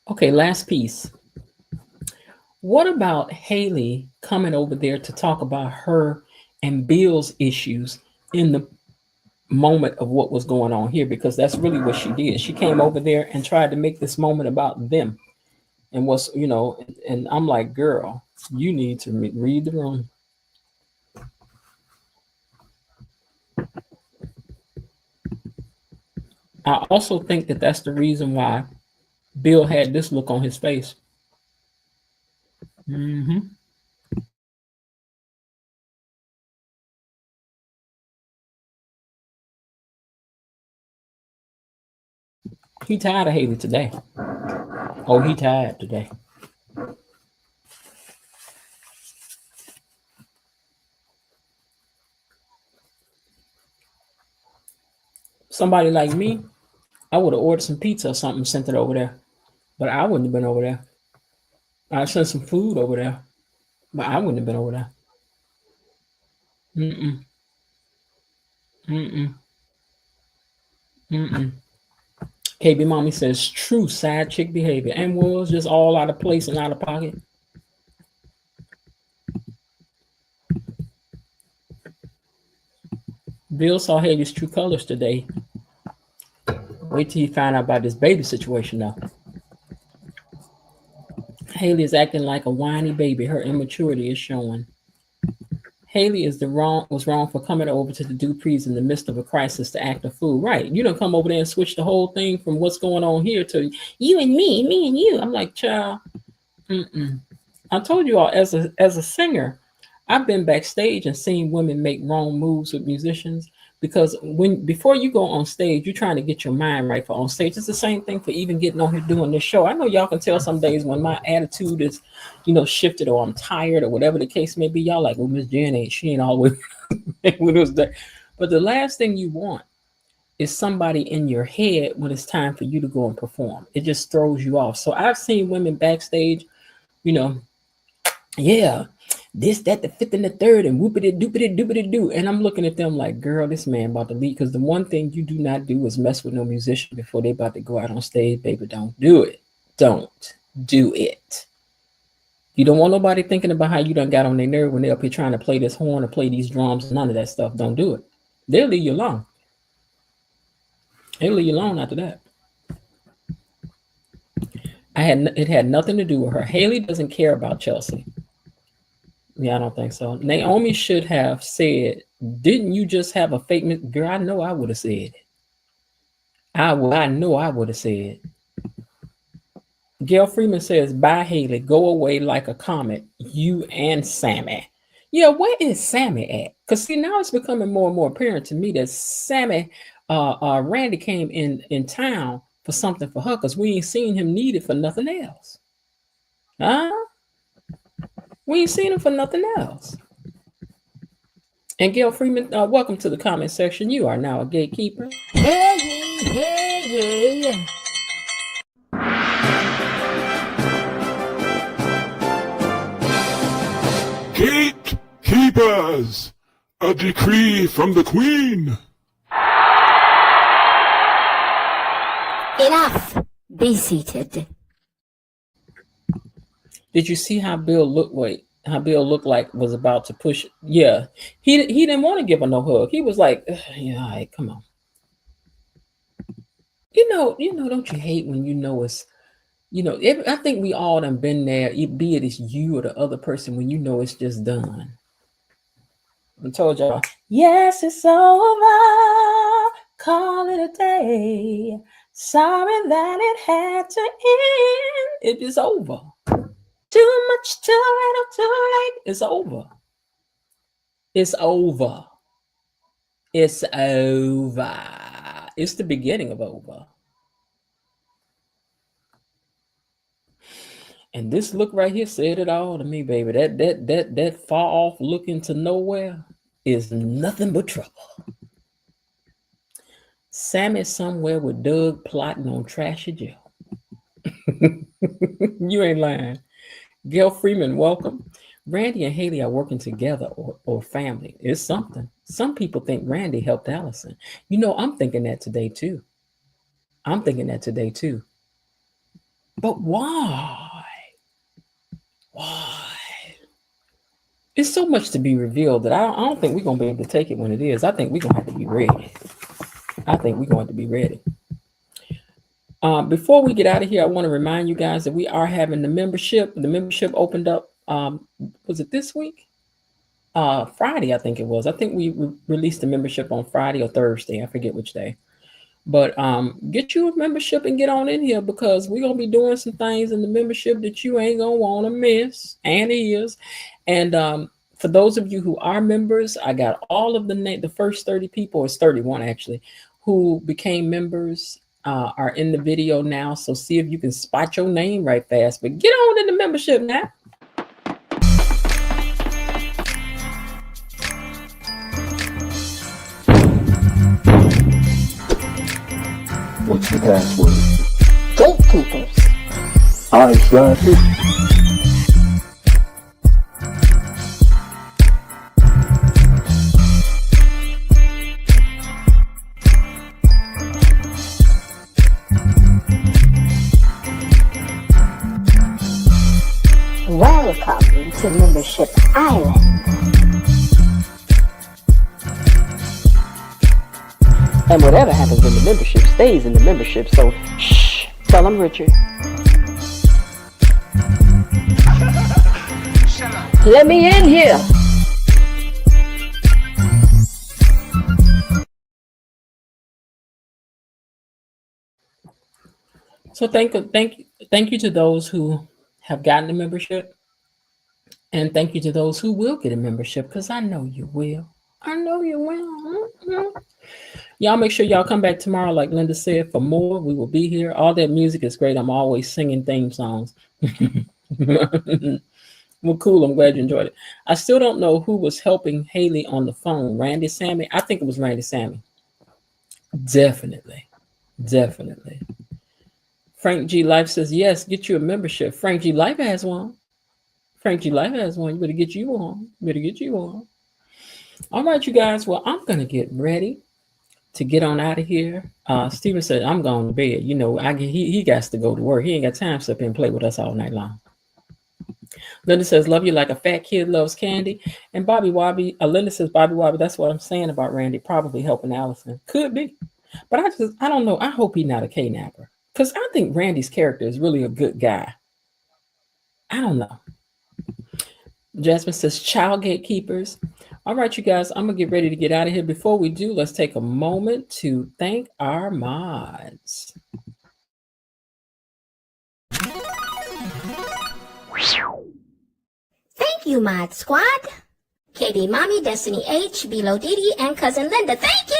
Okay, last piece. What about Haley coming over there to talk about her and Bill's issues in the moment of what was going on here? Because that's really what she did. She came over there and tried to make this moment about them and what's, and I'm like, girl, you need to read the room. I also think that that's the reason why Bill had this look on his face. Mm-hmm. He tired of Haley today. Oh, he tired today. Somebody like me, I would have ordered some pizza or something, sent it over there. But I wouldn't have been over there. I sent some food over there, but I wouldn't have been over there. Mm-mm. Mm-mm. Mm-mm. KB Mommy says true side chick behavior and was just all out of place and out of pocket. Bill saw Haley's true colors today. Wait till you find out about this baby situation now. Haley is acting like a whiny baby. Her immaturity is showing. Haley was wrong for coming over to the Duprees in the midst of a crisis to act a fool. Right. You don't come over there and switch the whole thing from what's going on here to you and me and you. I'm like, child. I told you all, as a singer, I've been backstage and seen women make wrong moves with musicians because before you go on stage, you're trying to get your mind right for on stage. It's the same thing for even getting on here doing this show. I know y'all can tell some days when my attitude is, shifted or I'm tired or whatever the case may be. Y'all like, well, Miss Jen she ain't always when it was there. But the last thing you want is somebody in your head when it's time for you to go and perform. It just throws you off. So I've seen women backstage, yeah, this, that, the fifth, and the third, and whoopity doopity doopity doo. And I'm looking at them like, girl, this man about to leave. Because the one thing you do not do is mess with no musician before they about to go out on stage, baby. Don't do it. Don't do it. You don't want nobody thinking about how you done got on their nerve when they're up here trying to play this horn or play these drums. None of that stuff. Don't do it. They'll leave you alone. They'll leave you alone after that. It had nothing to do with her. Haley doesn't care about Chelsea. Yeah, I don't think so. Naomi should have said, didn't you just have a fake? Girl, I know I would have said it. I know I would have said. Gail Freeman says, bye, Haley. Go away like a comet. You and Sammy. Yeah, where is Sammy at? Because see, now it's becoming more and more apparent to me that Sammy, Randy came in town for something for her because we ain't seen him needed for nothing else. Huh? We ain't seen him for nothing else. And Gail Freeman, welcome to the comment section. You are now a gatekeeper. Hey, hey. Gatekeepers! A decree from the Queen! Enough. Be seated. Did you see how Bill looked? Wait, how Bill looked like was about to push. Yeah, he didn't want to give her no hug. He was like, yeah, all right, come on. Don't you hate when it's, I think we all done been there, be it it's you or the other person, when it's just done. I told y'all, yes, it's over. Call it a day. Sorry that it had to end. It is over. Too much, too little, too late. It's over. It's over. It's over. It's the beginning of over. And this look right here said it all to me, baby. That far off look into nowhere is nothing but trouble. Sammy somewhere with Doug plotting on trashy Jill. You ain't lying. Gail Freeman, welcome. Randy and Haley are working together or family. It's something. Some people think Randy helped Allison. I'm thinking that today too. But why? Why? It's so much to be revealed that I don't think we're going to be able to take it when it is. I think we're going to have to be ready. Before we get out of here, I want to remind you guys that we are having the membership. The membership opened up, was it this week? Friday, I think it was. I think we released the membership on Friday or Thursday. I forget which day. But get you a membership and get on in here, because we're going to be doing some things in the membership that you ain't going to want to miss. And is. And for those of you who are members, I got all of the first 30 people, or it's 31 actually, who became members are in the video now. So see if you can spot your name right fast. But get on in the membership now. What's the password? Gatekeepers. I got it. Welcome to Membership Island. And whatever happens in the membership stays in the membership. So, shh, tell them, Richard. Let me in here. So thank you to those who have gotten the membership, and thank you to those who will get a membership, because I know you will. Mm-hmm. Y'all make sure y'all come back tomorrow, like Linda said, for more. We will be here. All that music is great. I'm always singing theme songs. Well, cool. I'm glad you enjoyed it. I still don't know who was helping Haley on the phone. Randy, Sammy? I think it was Randy, Sammy. Definitely. Frank G. Life says, yes, get you a membership. Frank G. Life has one. You better get you on. All right, you guys. Well, I'm going to get ready to get on out of here. Steven said, I'm going to bed. He got to go to work. He ain't got time to sit up and play with us all night long. Linda says, love you like a fat kid loves candy. And Bobby Wobby, Linda says, Bobby Wobby, that's what I'm saying about Randy, probably helping Allison. Could be. But I don't know. I hope he's not a K-napper. Because I think Randy's character is really a good guy. I don't know. Jasmine says, child gatekeepers. All right, you guys, I'm going to get ready to get out of here. Before we do, let's take a moment to thank our mods. Thank you, Mod Squad. Katie Mommy, Destiny H, Bilo Didi, and Cousin Linda. Thank you.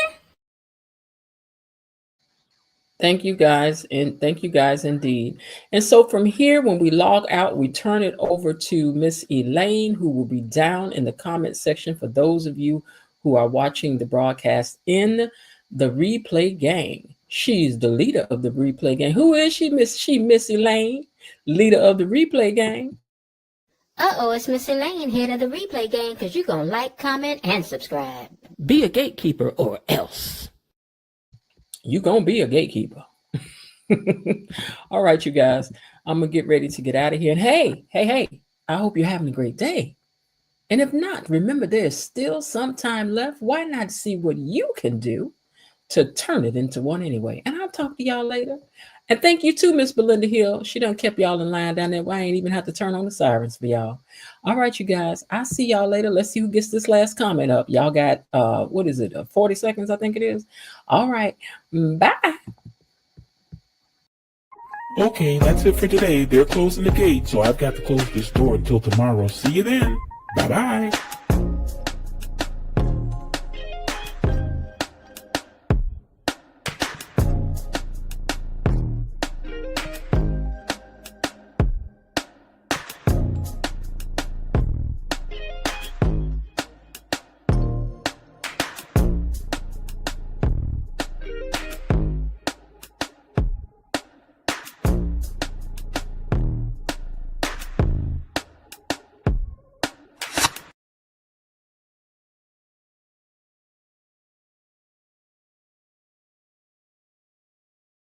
Thank you guys, and thank you guys indeed. And so from here, when we log out, we turn it over to Miss Elaine, who will be down in the comment section for those of you who are watching the broadcast in the replay gang. She's the leader of the replay gang. Who is she? Miss Elaine, leader of the replay gang. It's Miss Elaine, head of the replay gang, because you're going to like, comment, and subscribe. Be a gatekeeper or else. You're going to be a gatekeeper. All right, you guys. I'm going to get ready to get out of here. And hey, I hope you're having a great day. And if not, remember there's still some time left. Why not see what you can do to turn it into one anyway? And I'll talk to y'all later. And thank you too, Miss Belinda Hill. She done kept y'all in line down there. I ain't even have to turn on the sirens for y'all. All right, you guys. I'll see y'all later. Let's see who gets this last comment up. Y'all got, 40 seconds, I think it is. All right. Bye. Okay, that's it for today. They're closing the gate, so I've got to close this door until tomorrow. See you then. Bye-bye.